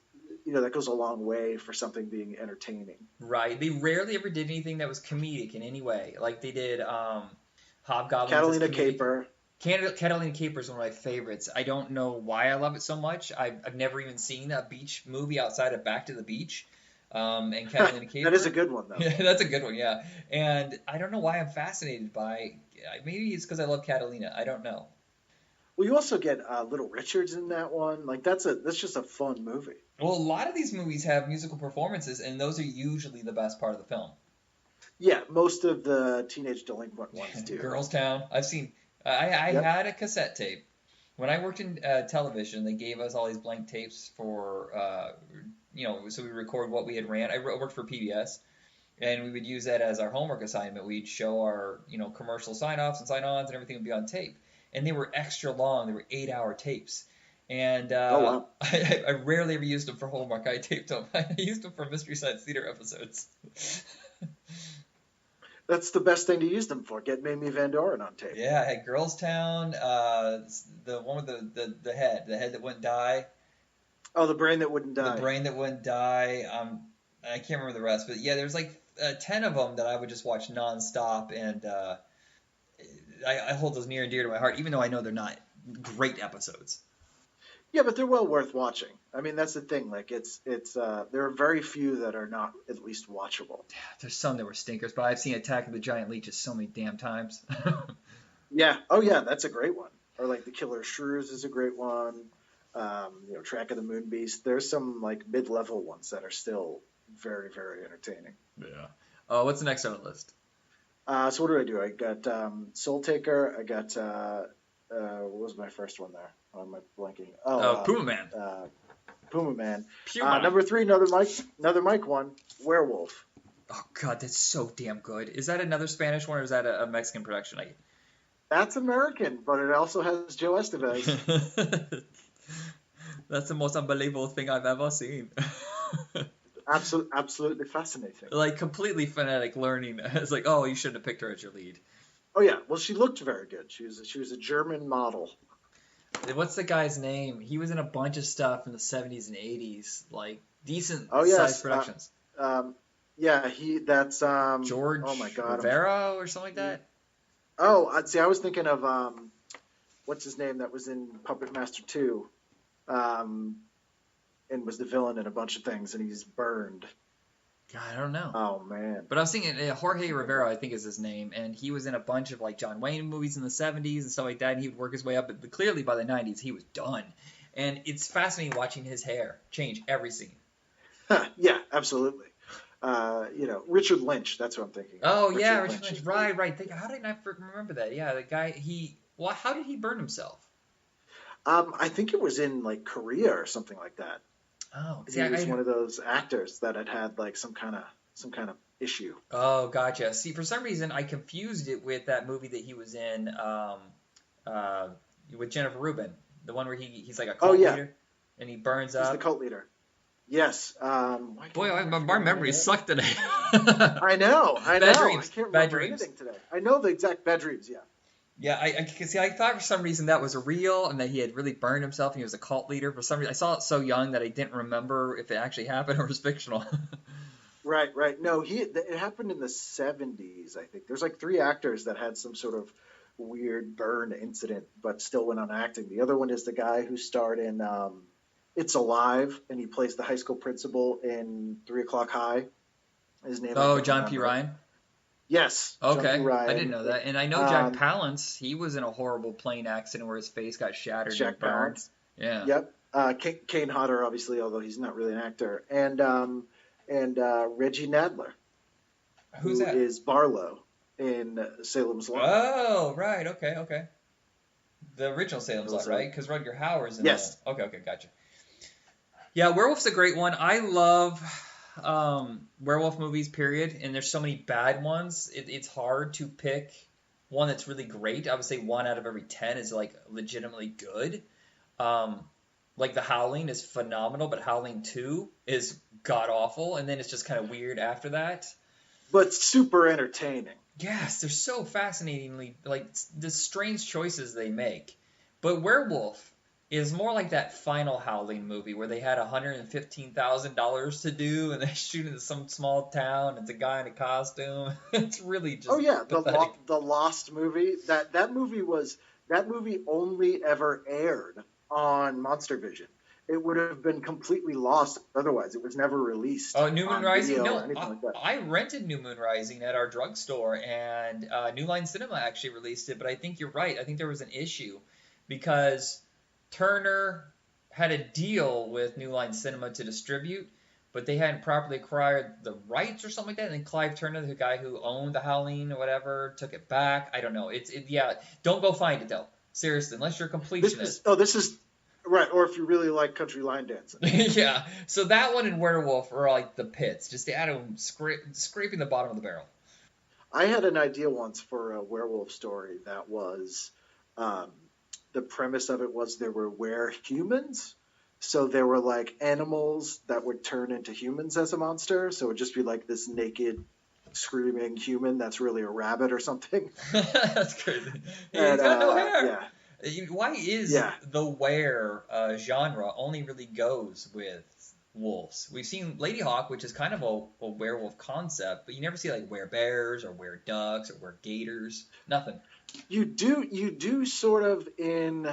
that goes a long way for something being entertaining. Right. They rarely ever did anything that was comedic in any way. Like they did Hobgoblins. Catalina Caper. Catalina Caper is one of my favorites. I don't know why I love it so much. I've never even seen a beach movie outside of Back to the Beach. And Catalina Caper. That is a good one, though. Yeah, that's a good one, yeah. And I don't know why I'm fascinated by... Maybe it's because I love Catalina. I don't know. Well, you also get Little Richards in that one. that's just a fun movie. Well, a lot of these movies have musical performances, and those are usually the best part of the film. Yeah, most of the Teenage Delinquent ones do. Girls Town. I've seen... I had a cassette tape. When I worked in television, they gave us all these blank tapes for, so we record what we had ran. I worked for PBS, and we would use that as our homework assignment. We'd show our, commercial sign-offs and sign-ons, and everything would be on tape. And they were extra long. They were 8-hour tapes. And wow. I rarely ever used them for homework. I taped them. I used them for Mystery Science Theater episodes. That's the best thing to use them for. Get Mamie Van Doren on tape. Yeah, I had Girls Town, the one with the head that wouldn't die. Oh, the brain that wouldn't die. The brain that wouldn't die. I can't remember the rest, but yeah, there's 10 of them that I would just watch nonstop, and I hold those near and dear to my heart, even though I know they're not great episodes. Yeah, but they're well worth watching. I mean, that's the thing. There are very few that are not at least watchable. There's some that were stinkers, but I've seen Attack of the Giant Leeches so many damn times. Yeah. Oh, yeah, that's a great one. Or The Killer Shrews is a great one. Track of the Moon Beast. There's some mid-level ones that are still very, very entertaining. Yeah. What's the next on the list? So what do? I got Soultaker. I got what was my first one there? Oh, am I blanking? Puma Man. Puma Man. Puma. Number 3, another Mike one. Werewolf. Oh God, that's so damn good. Is that another Spanish one, or is that a Mexican production? That's American, but it also has Joe Estevez. That's the most unbelievable thing I've ever seen. Absolutely fascinating. Completely phonetic learning. It's oh, you shouldn't have picked her as your lead. Oh yeah, well she looked very good. She was a German model. What's the guy's name? He was in a bunch of stuff in the 70s and 80s, like decent Oh sized yes, productions. yeah, that's George oh my God, Rivera or something like that. see, I was thinking of what's his name that was in Puppet Master 2, and was the villain in a bunch of things, and he's burned. God, I don't know. Oh man. But I was thinking Jorge Rivera, I think is his name, and he was in a bunch of like John Wayne movies in the 70s and stuff like that, and he would work his way up, but clearly by the 90s he was done. And it's fascinating watching his hair change every scene. Yeah, absolutely. Richard Lynch, that's what I'm thinking. Oh yeah, Richard Lynch. Right. How did I not remember that? Yeah, the guy, how did he burn himself? I think it was in like Korea or something like that. Oh, He was one of those actors that had like some kind of issue. Oh, gotcha. See, for some reason, I confused it with that movie that he was in with Jennifer Rubin, the one where he's like a cult leader, and he burns up. He's the cult leader. Yes. Boy, my memory sucked today. I know. Bad dreams. I can't Bad remember dreams. anything today. I know the exact bad dreams. Yeah. Yeah, I can see. I thought for some reason that was real, and that he had really burned himself, and he was a cult leader. For some reason, I saw it so young that I didn't remember if it actually happened or was fictional. Right. No, it happened in the 70s. I think there's like 3 actors that had some sort of weird burn incident, but still went on acting. The other one is the guy who starred in It's Alive, and he plays the high school principal in 3 O'clock High. His name. Oh, John P. Ryan. Yes. Okay, John P. Ryan. I didn't know that. And I know Jack Palance. He was in a horrible plane accident where his face got shattered and burned. Palance. Yeah. Yep. Kane Hodder, obviously, although he's not really an actor, and Reggie Nadler. Who's that? Who is Barlow in Salem's Lot. Oh, right. Okay. The original Salem's Lot, right? Because Rutger Hauer's in Yes. Okay, gotcha. Yeah, Werewolf's a great one. I love werewolf movies, period. And there's so many bad ones. It's hard to pick one that's really great. I would say 1 out of every 10 is like legitimately good. Like The Howling is phenomenal, but Howling 2 is god awful, and then it's just kind of weird after that. But super entertaining. Yes, they're so fascinatingly, like, the strange choices they make. But Werewolf is more like that final Howling movie where they had $115,000 to do, and they shoot in some small town. It's a guy in a costume. It's really just the Lost movie. That movie only ever aired on Monster Vision. It would have been completely lost otherwise. It was never released. Oh, New Moon Rising? No, like that. I rented New Moon Rising at our drugstore, and New Line Cinema actually released it, but I think you're right. I think there was an issue because Turner had a deal with New Line Cinema to distribute, but they hadn't properly acquired the rights or something like that, and then Clive Turner, the guy who owned the Howling or whatever, took it back. I don't know. Don't go find it, though. Seriously, unless you're a completionist. This is right, or if you really like country line dancing. Yeah, so that one and Werewolf are like the pits, just Adam scraping the bottom of the barrel. I had an idea once for a werewolf story that was, the premise of it was there were were-humans, so there were like animals that would turn into humans as a monster, so it would just be like this naked, screaming human that's really a rabbit or something. That's crazy. He's got no hair. Yeah. Why is the were genre only really goes with wolves? We've seen Ladyhawk, which is kind of a werewolf concept, but you never see like were-bears or were-ducks or were-gators. Nothing. You do sort of in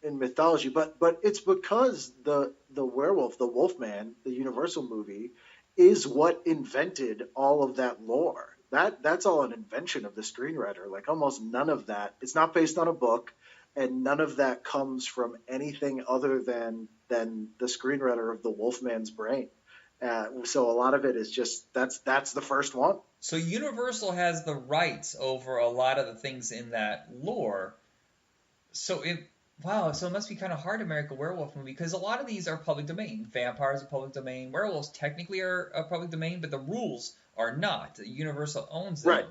mythology, but it's because the werewolf, the Wolfman, the Universal movie, is what invented all of that lore. That's all an invention of the screenwriter. Like almost none of that. It's not based on a book, and none of that comes from anything other than the screenwriter of the Wolfman's brain. So a lot of it is just that's the first one. So Universal has the rights over a lot of the things in that lore. So it must be kind of hard to make a werewolf movie because a lot of these are public domain. Vampires are public domain. Werewolves technically are a public domain, but the rules are not. Universal owns them. Right.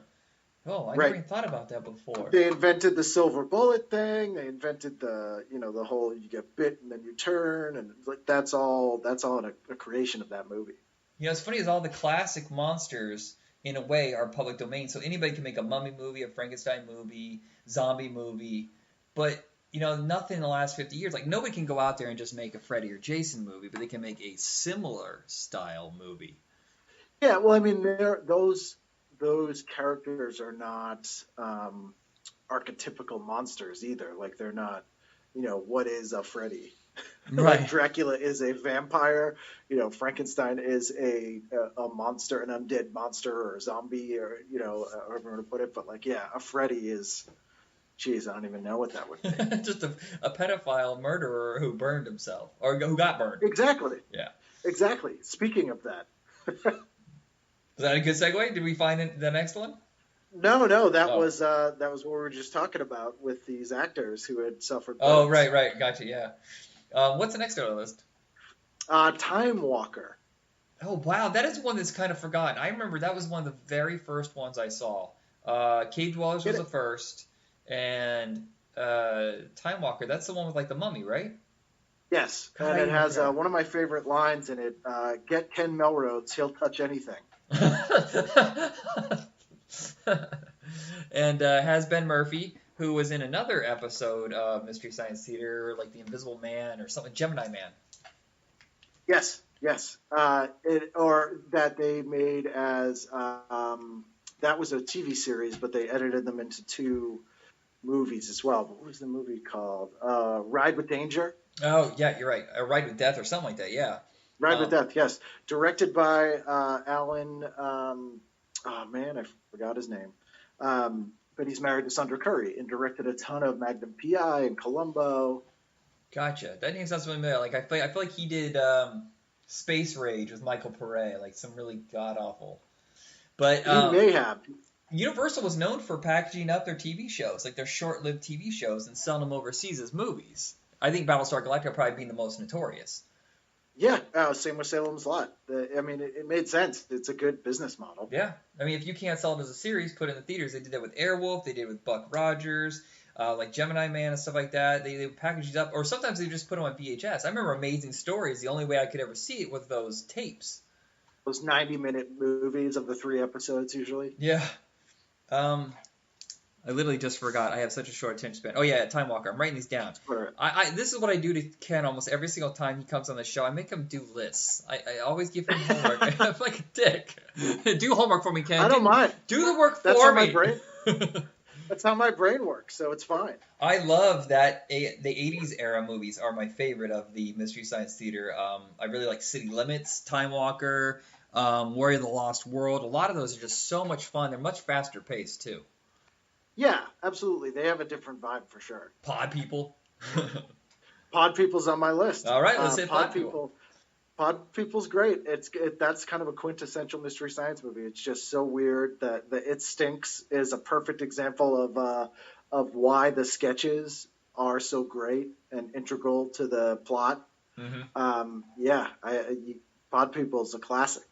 Oh, I never even thought about that before. They invented the silver bullet thing. They invented the whole you get bit and then you turn, and like that's all a creation of that movie. It's funny is all the classic monsters in a way, are public domain. So anybody can make a mummy movie, a Frankenstein movie, zombie movie, but nothing in the last 50 years. Like nobody can go out there and just make a Freddy or Jason movie, but they can make a similar style movie. Yeah, well, I mean, those characters are not archetypical monsters either. Like they're not, what is a Freddy? Right. Like Dracula is a vampire. Frankenstein is a monster, an undead monster or a zombie, or however you want to put it. But like, yeah, a Freddy is. Geez, I don't even know what that would be. Just a pedophile murderer who burned himself or who got burned. Exactly. Yeah. Exactly. Speaking of that. Is that a good segue? Did we find the next one? No, that was what we were just talking about with these actors who had suffered. Oh, burns. right, gotcha, yeah. What's the next on the list? Time Walker. Oh, wow, that is one that's kind of forgotten. I remember that was one of the very first ones I saw. Cave Dwellers was the first, and Time Walker, that's the one with like the mummy, right? Yes, God, and I it has remember that. one of my favorite lines in it. Get Ken Melrose, he'll touch anything. And has Ben Murphy, who was in another episode of Mystery Science Theater, like The Invisible Man or something, Gemini Man. Yes. Or that they made as that was a TV series, but they edited them into 2 movies as well. But what was the movie called? Ride with Danger. Oh, yeah, you're right. A Ride with Death or something like that, yeah. Ride with Death, yes. Directed by Alan. Oh man, I forgot his name. But he's married to Sandra Curry and directed a ton of Magnum P.I. and Columbo. Gotcha. That name sounds familiar. Like I feel like he did Space Rage with Michael Pare, like some really god awful. But He may have. Universal was known for packaging up their TV shows, like their short-lived TV shows, and selling them overseas as movies. I think Battlestar Galactica probably being the most notorious. Yeah, same with Salem's Lot. It made sense. It's a good business model. Yeah. I mean, if you can't sell it as a series, put it in the theaters. They did that with Airwolf. They did it with Buck Rogers, like Gemini Man and stuff like that. They package it up. Or sometimes they just put them on VHS. I remember Amazing Stories. The only way I could ever see it was those tapes. Those 90-minute movies of the 3 episodes usually. Yeah. I literally just forgot. I have such a short attention span. Oh, yeah, Time Walker. I'm writing these down. This is what I do to Ken almost every single time he comes on the show. I make him do lists. I always give him homework. I'm like a dick. Do homework for me, Ken. I don't mind. Do the work That's for how me. my brain. That's how my brain works, so it's fine. I love that the 80s era movies are my favorite of the Mystery Science Theater. I really like City Limits, Time Walker, Warrior of the Lost World. A lot of those are just so much fun. They're much faster paced, too. Yeah, absolutely. They have a different vibe for sure. Pod People. Pod People's on my list. All right, let's hit Pod People. Pod People's great. That's kind of a quintessential Mystery Science movie. It's just so weird that It Stinks is a perfect example of why the sketches are so great and integral to the plot. Mm-hmm. Pod People's a classic.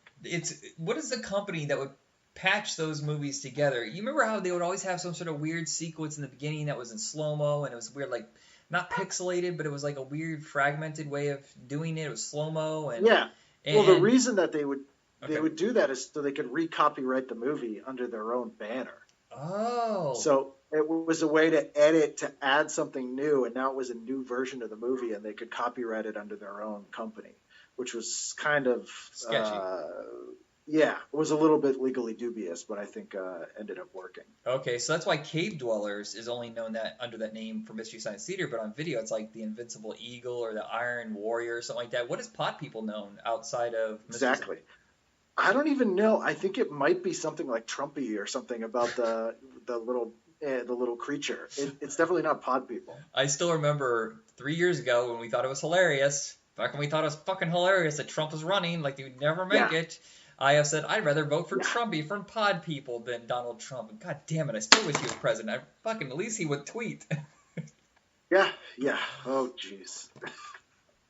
What is the company that would patch those movies together? You remember how they would always have some sort of weird sequence in the beginning that was in slow-mo, and it was weird, like not pixelated, but it was like a weird fragmented way of doing it. It was slow-mo and well, the reason that they would do that is so they could re-copyright the movie under their own banner. Oh. So it was a way to edit, to add something new, and now it was a new version of the movie, and they could copyright it under their own company, which was kind of sketchy. It was a little bit legally dubious, but I think ended up working. Okay, so that's why Cave Dwellers is only known under that name for Mystery Science Theater, but on video it's like the Invincible Eagle or the Iron Warrior or something like that. What is Pod People known outside of Mystery Exactly. I don't even know. I think it might be something like Trumpy or something about the little creature. It's definitely not Pod People. I still remember 3 years ago when we thought it was hilarious. Back when we thought it was fucking hilarious that Trump was running, like he would never make it. I have said I'd rather vote for Trumpy from Pod People than Donald Trump. And God damn it, I still wish he was president. At least he would tweet. Yeah. Oh, jeez.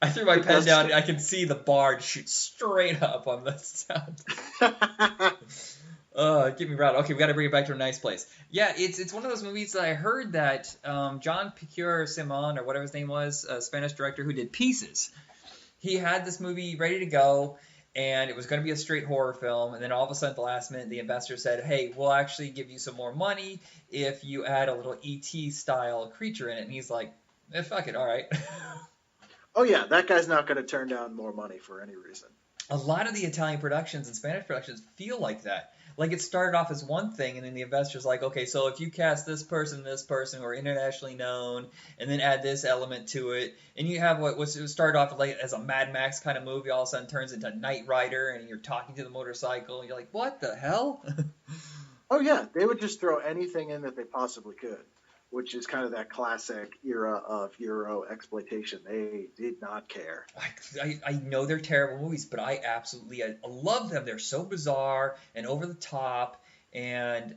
I threw my pen down and I can see the bar shoot straight up on the sound. Get me right. Okay, we got to bring it back to a nice place. Yeah, it's one of those movies that I heard that John Picure Simon, or whatever his name was, a Spanish director who did Pieces, he had this movie ready to go. and it was going to be a straight horror film. And then all of a sudden, at the last minute, the investor said, "Hey, we'll actually give you some more money if you add a little ET style creature in it." And he's like, "Fuck it, all right." Oh yeah, that guy's not going to turn down more money for any reason. A lot of the Italian productions and Spanish productions feel like that. Like it started off as one thing, and then the investor's like, "Okay, so if you cast this person who are internationally known, and then add this element to it, and you have what was started off like as a Mad Max kind of movie, all of a sudden turns into Knight Rider, and you're talking to the motorcycle, and you're like, what the hell?" Oh yeah, they would just throw anything in that they possibly could, which is kind of that classic era of Euro exploitation. They did not care. I know they're terrible movies, but I love them. They're so bizarre and over the top and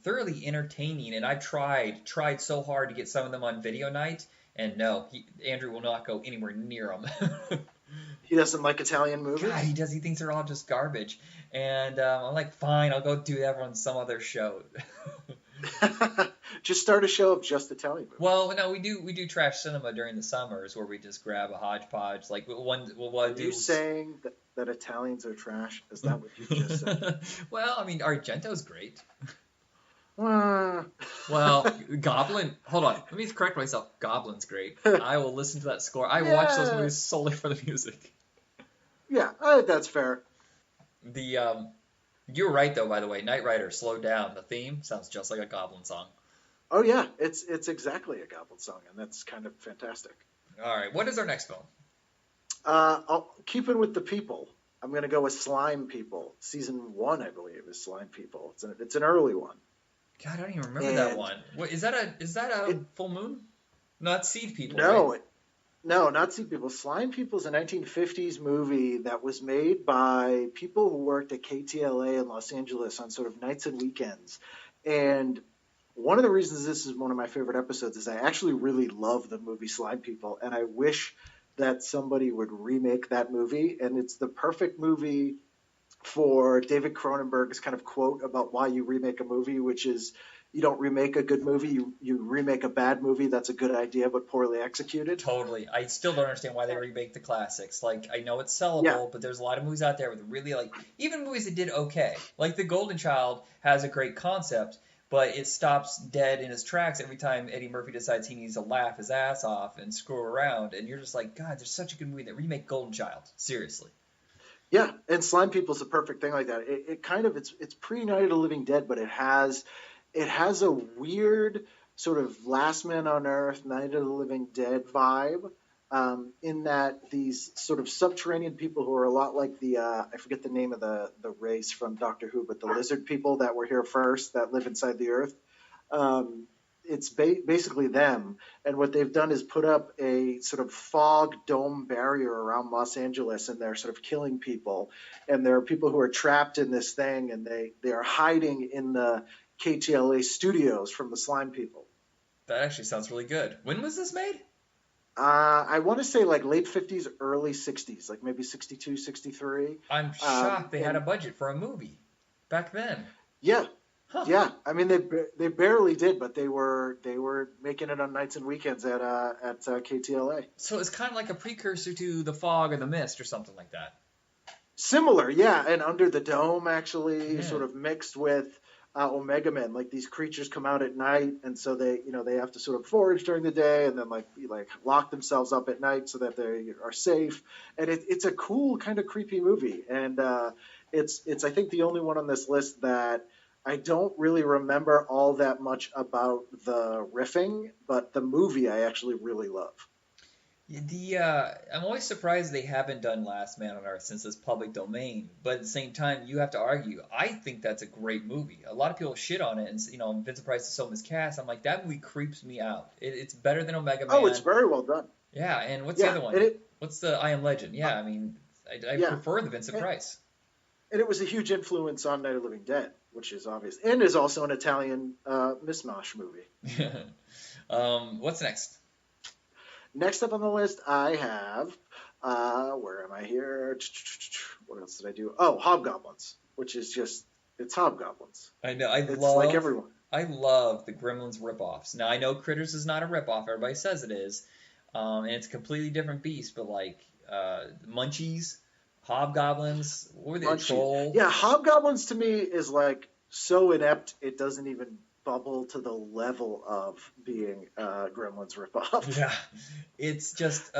thoroughly entertaining. And I've tried so hard to get some of them on video night, and no, Andrew will not go anywhere near them. He doesn't like Italian movies? God, he does. He thinks they're all just garbage. And I'm like, fine, I'll go do that on some other show. Just start a show of just Italian movies. Well, no, we do trash cinema during the summers where we just grab a hodgepodge. Like Are you saying that Italians are trash? Is that what you just said? Well, I mean, Argento's great. Uh, Well, Goblin. Hold on, let me correct myself. Goblin's great. I will listen to that score. I watch those Yeah. movies solely for the music. yeah, that's fair. You're right though. By the way, Knight Rider, slow down. The theme sounds just like a Goblin song. Oh yeah, it's exactly a Goblin song, and that's kind of fantastic. All right, what is our next film? I'll keep it with the people. I'm going to go with Slime People. Season 1, I believe, is Slime People. It's an early one. God, I don't even remember that And one. What is that? A Full Moon? Not Seed People. No, right? no, not Sea People. Slime People is a 1950s movie that was made by people who worked at KTLA in Los Angeles on sort of nights and weekends. And one of the reasons this is one of my favorite episodes is I actually really love the movie Slime People, and I wish that somebody would remake that movie. And it's the perfect movie for David Cronenberg's kind of quote about why you remake a movie, which is you don't remake a good movie, you remake a bad movie that's a good idea but poorly executed. Totally. I still don't understand why they remake the classics. Like, I know it's sellable, Yeah. but there's a lot of movies out there with really, like, even movies that did okay. Like, The Golden Child has a great concept, but it stops dead in its tracks every time Eddie Murphy decides he needs to laugh his ass off and screw around. And you're just like, God, there's such a good movie that remake Golden Child. Seriously. Yeah, and Slime People's a perfect thing like that. It kind of it's pre Night of the Living Dead, but it has a weird sort of Last Man on Earth, Night of the Living Dead vibe. In that these sort of subterranean people who are a lot like the I forget the name of the race from Doctor Who, but the lizard people that were here first that live inside the Earth. It's basically them, and what they've done is put up a sort of fog dome barrier around Los Angeles, and they're sort of killing people. And there are people who are trapped in this thing, and they are hiding in the KTLA studios from the Slime People. That actually sounds really good. When was this made? I want to say like late 50s, early 60s, like maybe 62, 63. I'm shocked they had a budget for a movie back then. Yeah. Huh. Yeah, I mean they barely did, but they were making it on nights and weekends at KTLA. So it's kind of like a precursor to The Fog or The Mist or something like that. Similar, yeah, and Under the Dome actually Yeah. sort of mixed with Omega Men. Like these creatures come out at night, and so they have to sort of forage during the day, and then like lock themselves up at night so that they are safe. And it's a cool kind of creepy movie, and it's I think the only one on this list that I don't really remember all that much about the riffing, but the movie I actually really love. I'm always surprised they haven't done Last Man on Earth since it's public domain. But at the same time, you have to argue. I think that's a great movie. A lot of people shit on it, and Vincent Price is so miscast. I'm like, that movie creeps me out. It's better than Omega Man. Oh, it's very well done. Yeah, and what's the other one? What's the I Am Legend? Yeah, I mean, I prefer the Vincent Price. And it was a huge influence on Night of the Living Dead, which is obvious, and is also an Italian mishmash movie. What's next? Next up on the list, I have, where am I here? What else did I do? Oh, Hobgoblins, which is it's Hobgoblins. I know. It's like everyone. I love the Gremlins ripoffs. Now, I know Critters is not a ripoff. Everybody says it is. And it's a completely different beast, but like Munchies, Hobgoblins. What were they? Munchies. Troll. Yeah, Hobgoblins to me is like so inept it doesn't even bubble to the level of being Gremlins ripoff. Yeah, it's just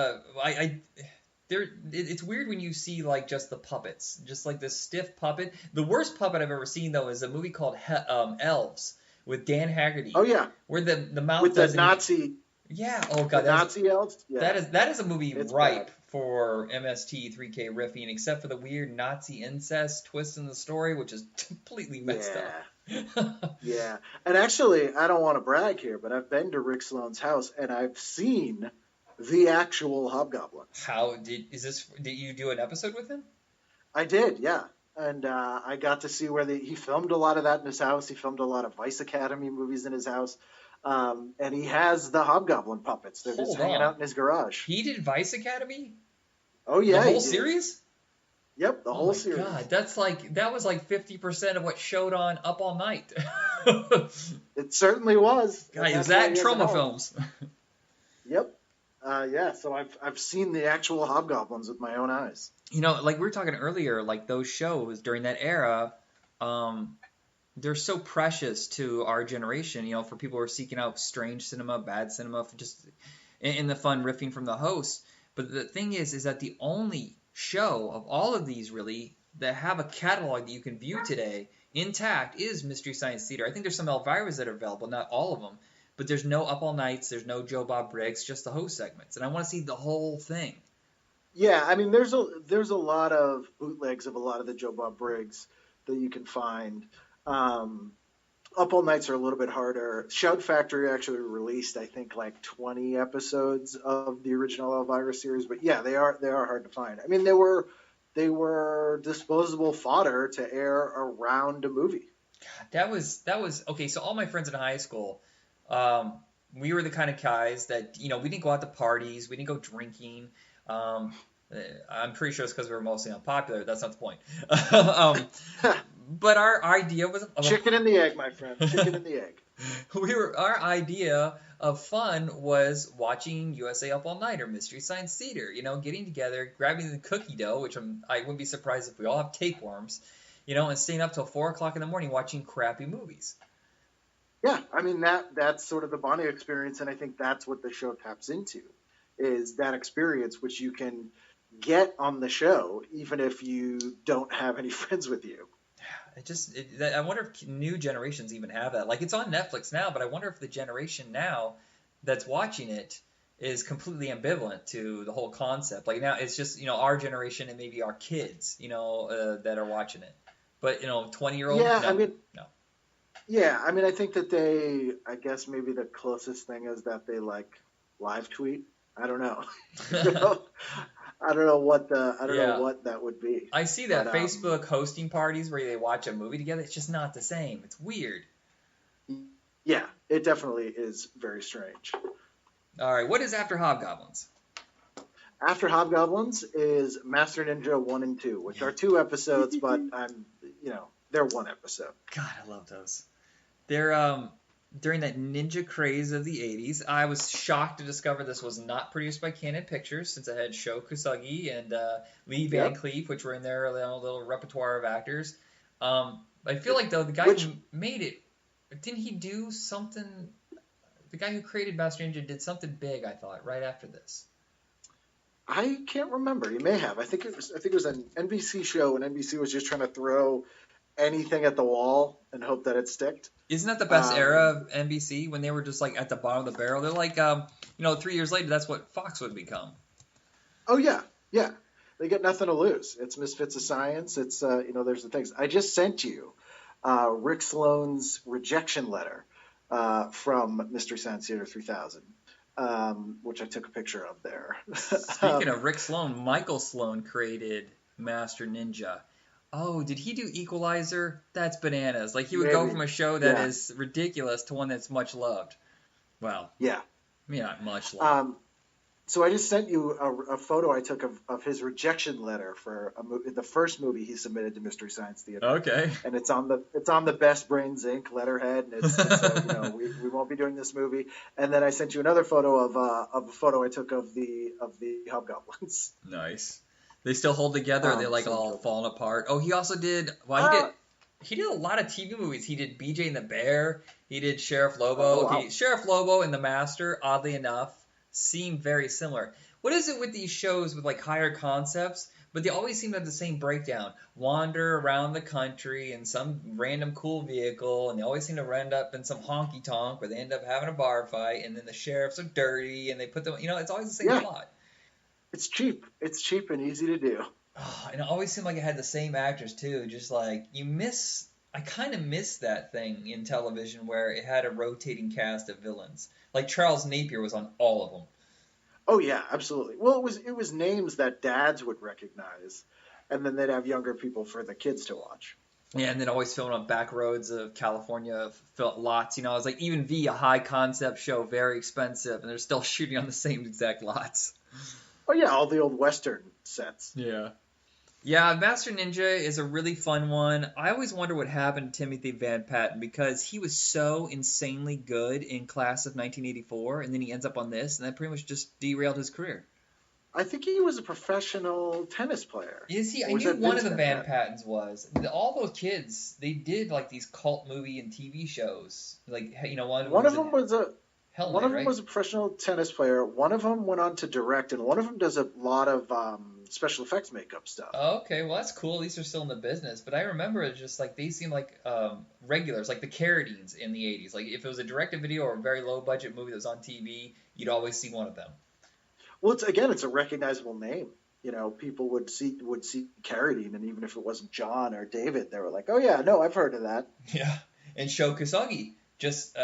it's weird when you see like just the puppets, just like this stiff puppet. The worst puppet I've ever seen though is a movie called Elves with Dan Haggerty. Oh yeah, where the mouth with the doesn't. Nazi. Yeah. Oh god, The Nazi elves. Yeah. that is a movie It's ripe bad. for MST 3K riffing, except for the weird Nazi incest twist in the story, which is completely messed up. Yeah, and actually, I don't want to brag here, but I've been to Rick Sloan's house and I've seen the actual Hobgoblin. Did you do an episode with him? I did, yeah, and I got to see where he filmed a lot of that in his house. He filmed a lot of Vice Academy movies in his house, and he has the Hobgoblin puppets. They're just Hold hanging on. out in his garage. He did Vice Academy? Oh yeah, The he whole did. series? Yep, the Oh whole my series. god, that was like 50% of what showed on Up All Night. It certainly was. God, And is that's why that he has Trauma a home. Films? Yep. Yeah, so I've seen the actual Hobgoblins with my own eyes. You know, like we were talking earlier, like those shows during that era, they're so precious to our generation, you know, for people who are seeking out strange cinema, bad cinema, for just in the fun riffing from the host. But the thing is that the only show of all of these really that have a catalog that you can view today intact is Mystery Science Theater. I think there's some Elvira's that are available, not all of them. But there's no Up All Nights, there's no Joe Bob Briggs, just the host segments. And I want to see the whole thing. Yeah, I mean, there's a lot of bootlegs of a lot of the Joe Bob Briggs that you can find. Up All Nights are a little bit harder. Shout Factory actually released, I think, like 20 episodes of the original Elvira series, but yeah, they are hard to find. I mean, they were disposable fodder to air around a movie. That was okay. So all my friends in high school, we were the kind of guys that, you know, we didn't go out to parties, we didn't go drinking. I'm pretty sure it's because we were mostly unpopular. That's not the point. But our idea was Chicken and the egg, my friend. Chicken and the egg. our idea of fun was watching USA Up All Night or Mystery Science Theater. You know, getting together, grabbing the cookie dough, which I wouldn't be surprised if we all have tapeworms. You know, and staying up till 4 o'clock in the morning watching crappy movies. Yeah, I mean that's sort of the bonding experience, and I think that's what the show taps into, is that experience which you can get on the show even if you don't have any friends with you. I wonder if new generations even have that. Like, it's on Netflix now, but I wonder if the generation now that's watching it is completely ambivalent to the whole concept. Like, now it's just, you know, our generation and maybe our kids, you know, that are watching it. But, you know, 20-year-old, Yeah, no, I mean, no. Yeah, I mean, I think that I guess maybe the closest thing is that they like live tweet. I don't know. You know? I don't know what that would be. I see that But, Facebook hosting parties where they watch a movie together. It's just not the same. It's weird. Yeah, it definitely is very strange. All right, what is After Hobgoblins? After Hobgoblins is Master Ninja 1 and 2, which are 2 episodes, but they're 1 episode. God, I love those. They're during that ninja craze of the 80s. I was shocked to discover this was not produced by Canon Pictures, since it had Sho Kusagi and Lee Van Cleef, which were in their little repertoire of actors. I feel like, though, the guy who made it, didn't he do something? The guy who created Master Ninja did something big, I thought, right after this. I can't remember. He may have. I think it was an NBC show, and NBC was just trying to throw anything at the wall and hope that it sticked. Isn't that the best era of NBC, when they were just like at the bottom of the barrel? They're like, 3 years later, that's what Fox would become. Oh yeah. They get nothing to lose. It's Misfits of Science. It's there's the things. I just sent you Rick Sloan's rejection letter from Mystery Science Theater 3000. Which I took a picture of there. Speaking of Rick Sloan, Michael Sloan created Master Ninja. Oh, did he do Equalizer? That's bananas. Like, he would go from a show that is ridiculous to one that's much loved. Well, yeah. Not much loved. So I just sent you a photo I took of his rejection letter for the first movie he submitted to Mystery Science Theater. Okay. And it's on the Best Brains Inc. letterhead, and it's we won't be doing this movie. And then I sent you another photo of a photo I took of the Hobgoblins. Nice. They still hold together. Or they like all Central. falling apart. Oh, he also did. Well, he did a lot of TV movies. He did BJ and the Bear. He did Sheriff Lobo. Oh, wow. Sheriff Lobo and the Master, oddly enough, seem very similar. What is it with these shows with like higher concepts, but they always seem to have the same breakdown? Wander around the country in some random cool vehicle, and they always seem to end up in some honky tonk where they end up having a bar fight, and then the sheriffs are dirty, and they put them. It's always the same Yeah. plot. It's cheap. It's cheap and easy to do. Oh, and it always seemed like it had the same actors too. Just like I kind of miss that thing in television where it had a rotating cast of villains. Like Charles Napier was on all of them. Oh yeah, absolutely. Well, it was names that dads would recognize, and then they'd have younger people for the kids to watch. Yeah, and then always filming on back roads of California lots. It was like even a high concept show, very expensive, and they're still shooting on the same exact lots. Oh yeah, all the old Western sets. Yeah. Yeah, Master Ninja is a really fun one. I always wonder what happened to Timothy Van Patten because he was so insanely good in Class of 1984, and then he ends up on this, and that pretty much just derailed his career. I think he was a professional tennis player. Is he? I Or was knew that one Vince of the Van Van Patten? Pattens was. All those kids, they did like these cult movie and TV shows. Like, One of them was a Helmet, One of them right? was a professional tennis player. One of them went on to direct, and one of them does a lot of special effects makeup stuff. Oh, okay, well that's cool. At least they're still in the business. But I remember it just like they seemed like regulars, like the Carradines in the '80s. Like if it was a direct-to-video or a very low-budget movie that was on TV, you'd always see one of them. Well, it's a recognizable name. People would see Carradine, and even if it wasn't John or David, they were like, "Oh yeah, no, I've heard of that." Yeah, and Sho Kusagi just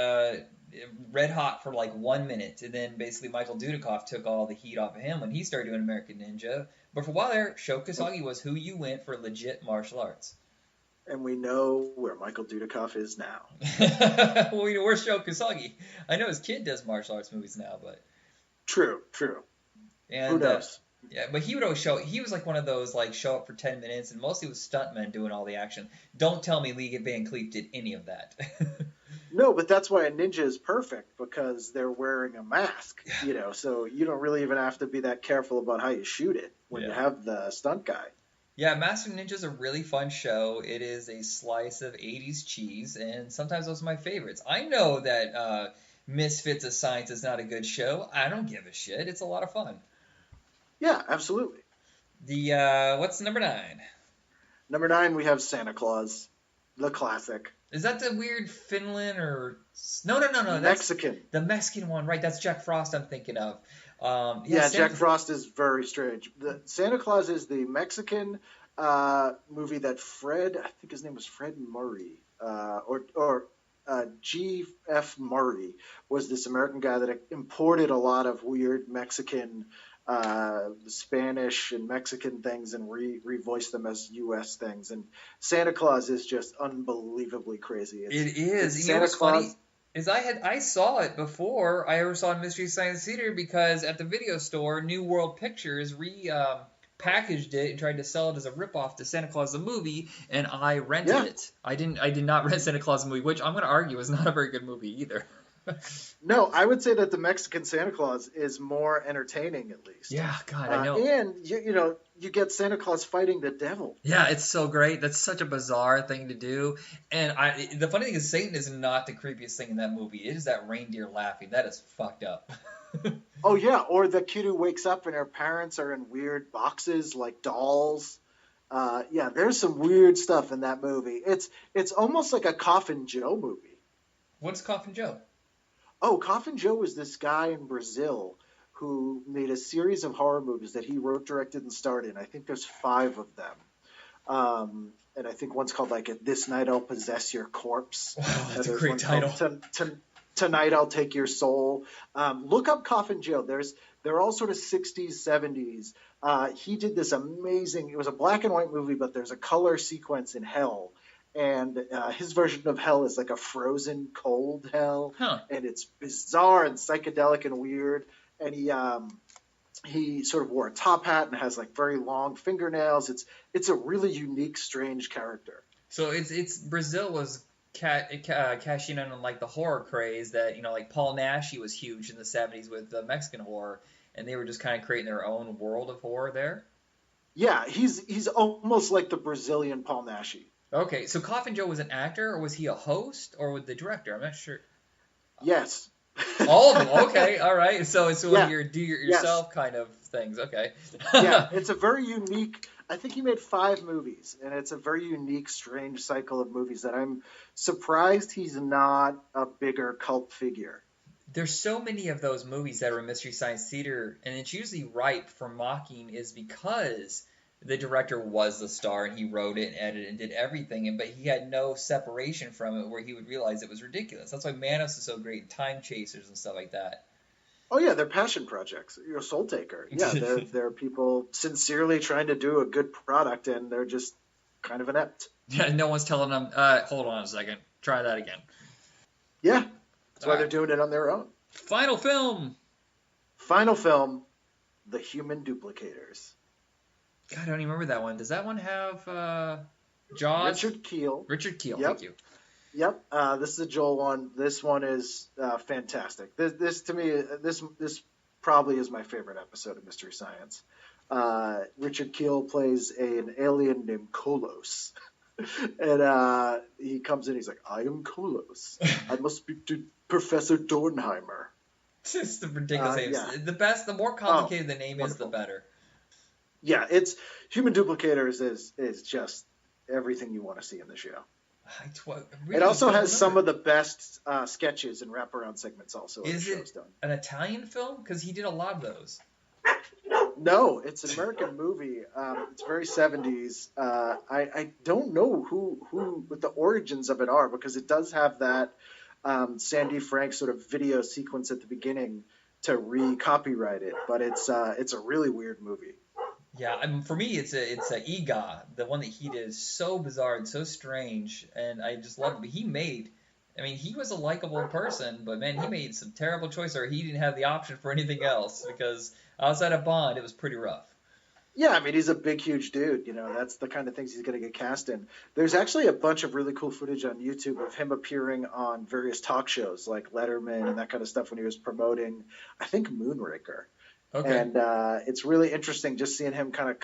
red hot for like 1 minute, and then basically Michael Dudikoff took all the heat off of him when he started doing American Ninja. But for a while there, Sho Kusagi was who you went for legit martial arts. And we know where Michael Dudikoff is now. Well, where's Sho Kusagi? I know his kid does martial arts movies now, but True. and Who knows? yeah, but he would always show. He was like one of those like show up for 10 minutes, and mostly was stuntmen doing all the action. Don't tell me League of Van Cleef did any of that. No, but that's why a ninja is perfect, because they're wearing a mask. So you don't really even have to be that careful about how you shoot it when you Yeah. have the stunt guy. Yeah, Master Ninja's a really fun show. It is a slice of 80s cheese, and sometimes those are my favorites. I know that Misfits of Science is not a good show. I don't give a shit. It's a lot of fun. Yeah, absolutely. What's number 9? Number 9, we have Santa Claus, the classic. Is that the weird Finland or... No, that's Mexican. the Mexican one, right? That's Jack Frost I'm thinking of. Yeah, Santa- Jack Frost is very strange. The Santa Claus is the Mexican movie that I think his name was Fred Murray, or G.F. Murray, was this American guy that imported a lot of weird Mexican, Spanish and Mexican things and revoiced them as U.S. things. And Santa Claus is just unbelievably crazy. It is. it's You know what's Santa Claus. funny? Is I saw it before I ever saw it in Mystery Science Theater because at the video store, New World Pictures packaged it and tried to sell it as a ripoff to Santa Claus the movie, and I rented Yeah. it. I did not rent Santa Claus the movie, which I'm going to argue is not a very good movie either. No, I would say that the Mexican Santa Claus is more entertaining, at least. Yeah, God, I know. And you get Santa Claus fighting the devil. Yeah, it's so great. That's such a bizarre thing to do. And the funny thing is, Satan is not the creepiest thing in that movie. It is that reindeer laughing. That is fucked up. Oh yeah, or the kid who wakes up and her parents are in weird boxes like dolls. Yeah, there's some weird stuff in that movie. It's almost like a Coffin Joe movie. What's Coffin Joe? Oh, Coffin Joe was this guy in Brazil who made a series of horror movies that he wrote, directed, and starred in. I think there's 5 of them. And I think one's called like This Night I'll Possess Your Corpse. Wow, that's And a there's great one title. called Tonight I'll Take Your Soul. Look up Coffin Joe. They're all sort of 60s, 70s. He did this amazing, it was a black and white movie, but there's a color sequence in hell. And his version of hell is like a frozen cold hell. Huh. And it's bizarre and psychedelic and weird. And he sort of wore a top hat and has like very long fingernails. It's a really unique, strange character. So it's Brazil was cashing in on like the horror craze that like Paul Naschy was huge in the 70s with the Mexican horror, and they were just kind of creating their own world of horror there. Yeah, he's almost like the Brazilian Paul Naschy. Okay, so Coffin Joe was an actor, or was he a host, or was the director? I'm not sure. Yes. All of them. Okay, all right. So it's one Yeah. of your do-it-yourself kind of things. Okay. Yeah, it's a very unique. I think he made 5 movies, and it's a very unique, strange cycle of movies that I'm surprised he's not a bigger cult figure. There's so many of those movies that are in Mystery Science Theater, and it's usually ripe for mocking is because the director was the star and he wrote it and edited and did everything, but he had no separation from it where he would realize it was ridiculous. That's why Manos is so great, Time Chasers and stuff like that. Oh yeah, they're passion projects. Soultaker. Yeah, they're people sincerely trying to do a good product, and they're just kind of inept. Yeah, no one's telling them, hold on a second, try that again. Yeah, that's why All they're right. doing it on their own. Final film. Final film, The Human Duplicators. God, I don't even remember that one. Does that one have Jaws? Richard Kiel. Richard Kiel, Yep. thank you. Yep, this is a Joel one. This one is fantastic. This to me, this probably is my favorite episode of Mystery Science. Richard Kiel plays an alien named Kolos, and he comes in. He's like, "I am Kolos. I must speak to Professor Dornheimer." It's the ridiculous names. yeah. The more complicated the name is, the wonderful. better. Yeah, it's Human Duplicators is just everything you want to see in the show. Really It also don't has some remember. of the best sketches and wraparound segments also in the Is show's it done. an Italian film? Because he did a lot of those. No, it's an American movie. It's very 70s. I don't know who what the origins of it are, because it does have that Sandy Frank sort of video sequence at the beginning to re-copyright it, but it's a really weird movie. Yeah, I mean, for me, it's a Ega. The one that he did is so bizarre and so strange, and I just love it. But he was a likable person, but man, he made some terrible choices, or he didn't have the option for anything else, because outside of Bond, it was pretty rough. Yeah, I mean, he's a big, huge dude. That's the kind of things he's going to get cast in. There's actually a bunch of really cool footage on YouTube of him appearing on various talk shows like Letterman and that kind of stuff when he was promoting, I think, Moonraker. Okay. And it's really interesting just seeing him kind of,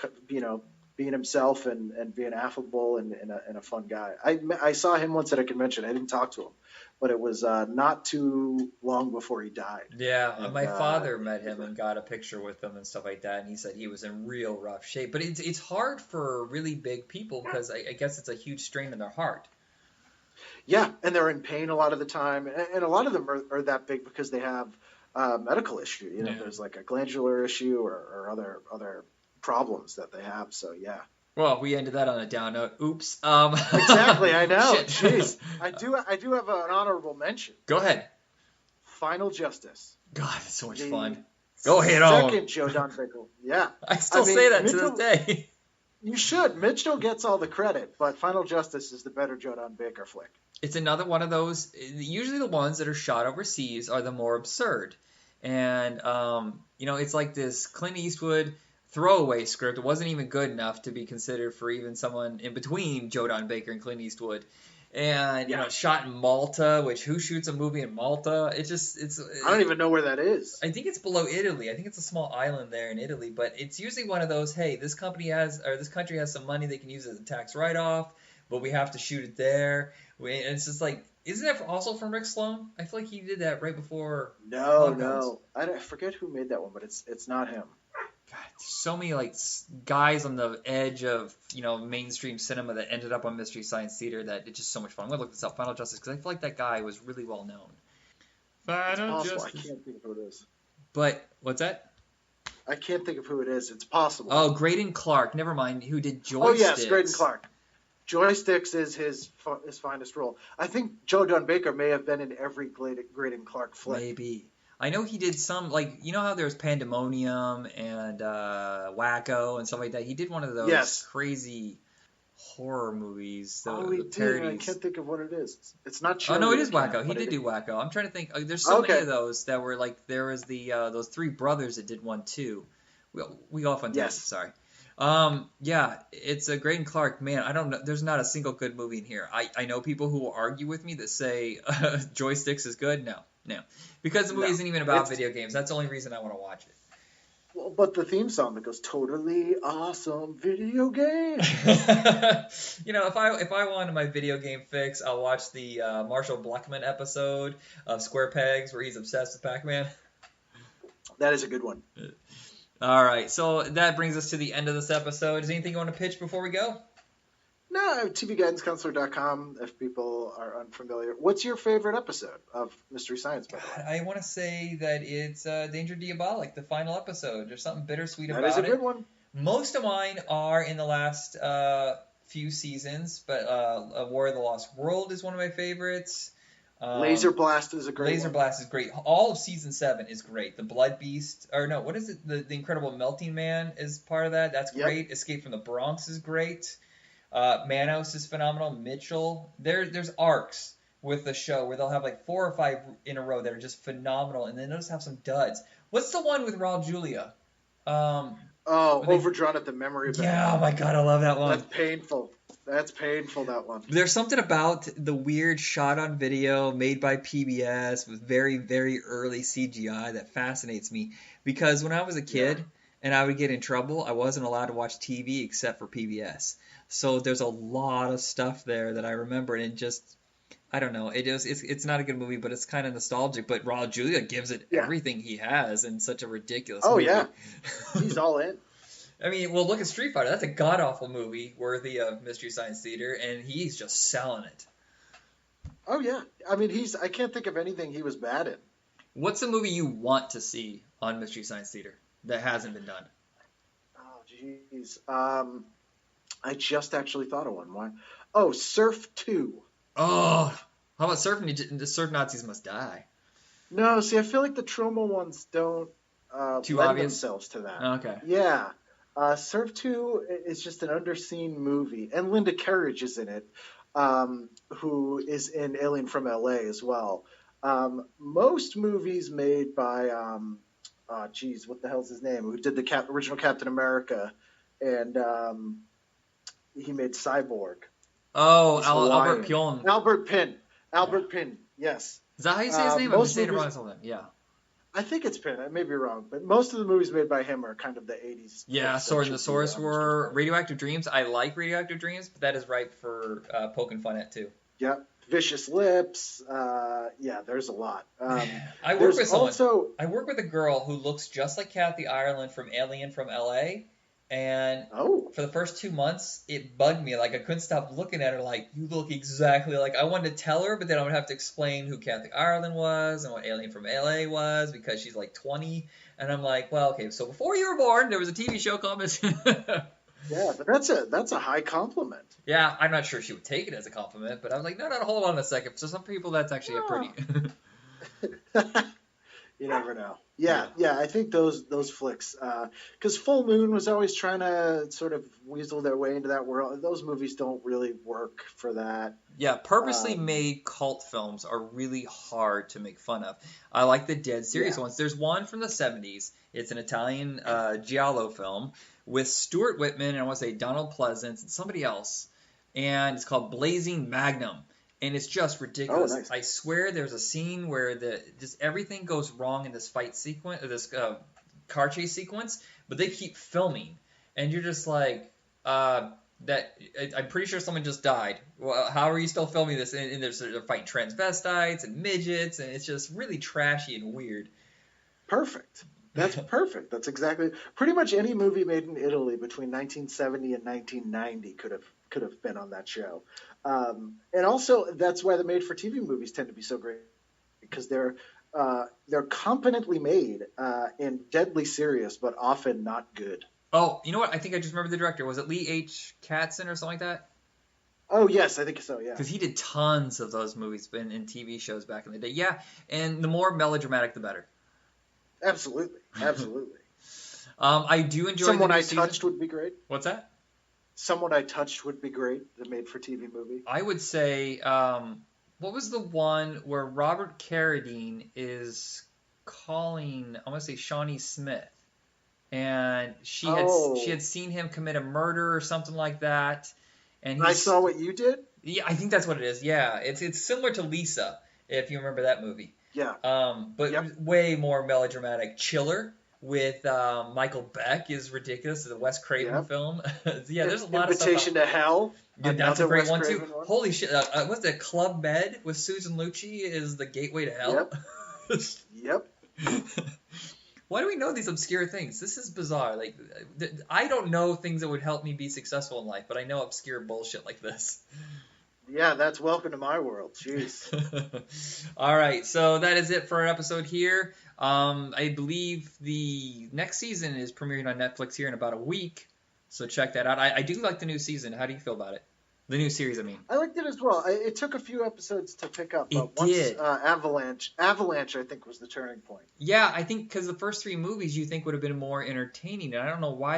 being himself and being affable and a fun guy. I saw him once at a convention. I didn't talk to him, but it was not too long before he died. Yeah, And, my father met him and got a picture with him and stuff like that, and he said he was in real rough shape. But it's hard for really big people because I guess it's a huge strain on their heart. Yeah, and they're in pain a lot of the time, and a lot of them are that big because they have medical issue. Yeah. There's like a glandular issue or other problems that they have. So yeah. Well, we ended that on a down note. Oops. Exactly, I know. Shit. Jeez, I do have an honorable mention. Go ahead. Final Justice. God, it's so much The fun. Go ahead on. Second Joe Don Baker. Yeah. I still mean, say that to Mitchell- this day. You should. Mitchell gets all the credit, but Final Justice is the better Joe Don Baker flick. It's another one of those. Usually, the ones that are shot overseas are the more absurd, and it's like this Clint Eastwood throwaway script. It wasn't even good enough to be considered for even someone in between Joe Don Baker and Clint Eastwood. And it's shot in Malta, which who shoots a movie in Malta? I don't even know where that is. I think it's below Italy. I think it's a small island there in Italy, but it's usually one of those, hey, this country has some money they can use as a tax write-off, but we have to shoot it there. And it's just like, isn't that also from Rick Sloan? I feel like he did that right before. No. I forget who made that one, but it's not him. God, so many guys on the edge of mainstream cinema that ended up on Mystery Science Theater that it's just so much fun. I'm gonna look this up, Final Justice, because I feel like that guy was really well known. It's Final possible. Justice. I can't think of who it is. But what's that? I can't think of who it is. It's possible. Oh, Graydon Clark. Never mind. Who did Joysticks? Oh yes, Graydon Clark. Joysticks is his finest role. I think Joe Don Baker may have been in every Graydon Clark flick. Maybe. I know he did some, how there's Pandemonium and Wacko and stuff like that. He did one of those crazy horror movies, the did. parodies. I can't think of what it is. It's not. Oh no, it is Cherry Wacko. He but did it- do Wacko. I'm trying to think. There's so many Okay. of those that were there was those three brothers that did one too. We go off on Yes. this. Sorry. It's a Graydon Clark. Man, I don't know. There's not a single good movie in here. I know people who will argue with me that say Joysticks is good. No, because the movie No. isn't even about It's- video games. That's the only reason I want to watch it. Well, but the theme song that goes totally awesome video game. If I wanted my video game fix, I'll watch the Marshall Blackman episode of Square Pegs where he's obsessed with Pac-Man. That is a good one. All right, so that brings us to the end of this episode. Is there anything you want to pitch before we go? No, tvguidancecounselor.com if people are unfamiliar. What's your favorite episode of Mystery Science, by the way? I want to say that it's Danger Diabolic, the final episode. There's something bittersweet That about is a it. good one. Most of mine are in the last few seasons, but War of the Lost World is one of my favorites. Laser Blast is a great Laser one. Blast is great. All of season 7 is great. The Blood Beast, or no, what is it? The Incredible Melting Man is part of that. That's Yep. great. Escape from the Bronx is great. Manos is phenomenal. Mitchell. There's arcs with the show where they'll have like 4 or 5 in a row that are just phenomenal, and then they'll just have some duds. What's the one with Raul Julia? Overdrawn at the Memory Bank. Yeah, oh my god, I love that one. That's painful. That's painful, that one. There's something about the weird shot on video made by PBS with very, very early CGI that fascinates me. Because when I was a kid and I would get in trouble, I wasn't allowed to watch TV except for PBS. So there's a lot of stuff there that I remember, and just, I don't know, it's not a good movie, but it's kind of nostalgic. But Raul Julia gives it everything he has in such a ridiculous movie. Yeah. He's all in. I mean, well, look at Street Fighter. That's a god-awful movie worthy of Mystery Science Theater, and he's just selling it. Oh, yeah. I mean, I can't think of anything he was bad in. What's a movie you want to see on Mystery Science Theater that hasn't been done? Oh, jeez. I just actually thought of one. Why? Oh, Surf 2. Oh, how about The Surf Nazis Must Die? No, see, I feel like the Troma ones don't Too lend obvious? themselves to that. Okay. Yeah. Surf 2 is just an underseen movie. And Linda Carriage is in it, who is in Alien from LA as well. Most movies made by, what the hell's his name? Who did the original Captain America, and he made Cyborg. Oh, He's Albert Hawaiian. Pyon. Albert Pinn, yes. Is that how you say his name? I'm most saying it wrong movies- something. Yeah. I think it's Pinn. I may be wrong, but most of the movies made by him are kind of the 80s. Yeah, Sword and the Sorcerer, Radioactive Dreams. I like Radioactive Dreams, but that is ripe for poking fun at too. Yep. Vicious Lips. There's a lot. I work with someone. I work with a girl who looks just like Kathy Ireland from Alien from LA, and for the first 2 months, it bugged me. Like, I couldn't stop looking at her like, you look exactly like... I wanted to tell her, but then I would have to explain who Kathy Ireland was and what Alien from LA was, because she's like 20. And I'm like, well, okay, so before you were born, there was a TV show called Miss... Yeah, but that's a high compliment. Yeah, I'm not sure she would take it as a compliment, but I was like, no, hold on a second. So some people, that's actually a pretty... You never know. Yeah, I think those flicks, because Full Moon was always trying to sort of weasel their way into that world. Those movies don't really work for that. Yeah, purposely made cult films are really hard to make fun of. I like the dead serious ones. There's one from the 70s. It's an Italian giallo film with Stuart Whitman, and I want to say Donald Pleasence, and somebody else. And it's called Blazing Magnum. And it's just ridiculous. Oh, nice. I swear there's a scene where just everything goes wrong in this fight sequence, or this car chase sequence, but they keep filming, and you're just like, I'm pretty sure someone just died. Well, how are you still filming this? And they're fighting transvestites and midgets, and it's just really trashy and weird. Perfect. That's perfect. That's exactly pretty much any movie made in Italy between 1970 and 1990 could have been on that show. And also, that's why the made-for-TV movies tend to be so great, because they're competently made and deadly serious, but often not good. Oh, you know what? I think I just remember the director. Was it Lee H. Katzin or something like that? Oh, yes, I think so, yeah. Because he did tons of those movies in TV shows back in the day. Yeah, and the more melodramatic, the better. Absolutely. I do enjoy Someone the new I season. Touched would be great. What's that? Someone I Touched would be great, the made-for-TV movie. I would say, what was the one where Robert Carradine is calling, I want to say Shawnee Smith, and she had seen him commit a murder or something like that. And I Saw What You Did? Yeah, I think that's what it is. Yeah, it's similar to Lisa, if you remember that movie. Yeah. But way more melodramatic. Chiller with Michael Beck is ridiculous. The Wes Craven Yep. film. Yeah, there's a lot of stuff. Invitation to Hell. Yeah, that's a Another great Wes one too. Craven one. Holy shit! What's that? Club Med with Susan Lucci is the gateway to hell. Yep. Why do we know these obscure things? This is bizarre. Like, I don't know things that would help me be successful in life, but I know obscure bullshit like this. Yeah, that's welcome to my world. Jeez. All right, so that is it for our episode here. I believe the next season is premiering on Netflix here in about a week, so check that out. I do like the new season. How do you feel about it? The new series, I mean. I liked it as well. It took a few episodes to pick up, but It once did. Avalanche, I think, was the turning point. Yeah, I think because the first 3 movies you think would have been more entertaining, and I don't know why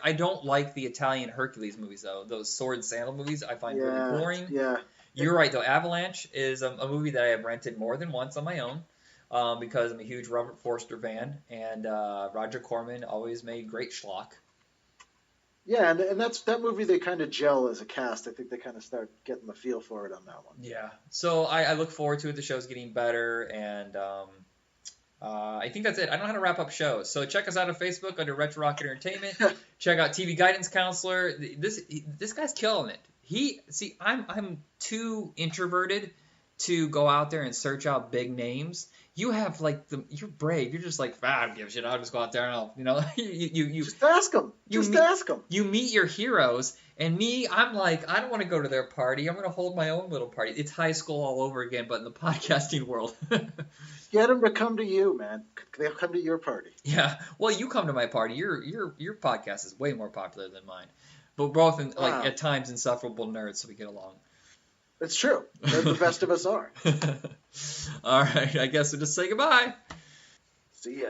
I don't like the Italian Hercules movies though. Those sword and sandal movies I find really boring. Yeah. You're right though. Avalanche is a movie that I have rented more than once on my own because I'm a huge Robert Forster fan, and Roger Corman always made great schlock. Yeah, and that's that movie. They kind of gel as a cast. I think they kind of start getting the feel for it on that one. Yeah. So I look forward to it. The show's getting better, and I think that's it. I don't know how to wrap up shows. So check us out on Facebook under Retro Rock Entertainment. Check out TV Guidance Counselor. This guy's killing it. I'm too introverted to go out there and search out big names. You have you're brave. You're just like, I don't give a shit. I'll just go out there and you Just ask them. Ask them. You meet your heroes, and me, I'm like, I don't want to go to their party. I'm going to hold my own little party. It's high school all over again, but in the podcasting world. Get them to come to you, man. They'll come to your party. Yeah. Well, you come to my party. Your podcast is way more popular than mine. But we're both at times insufferable nerds, so we get along. It's true. The best of us are. All right. I guess we'll just say goodbye. See ya.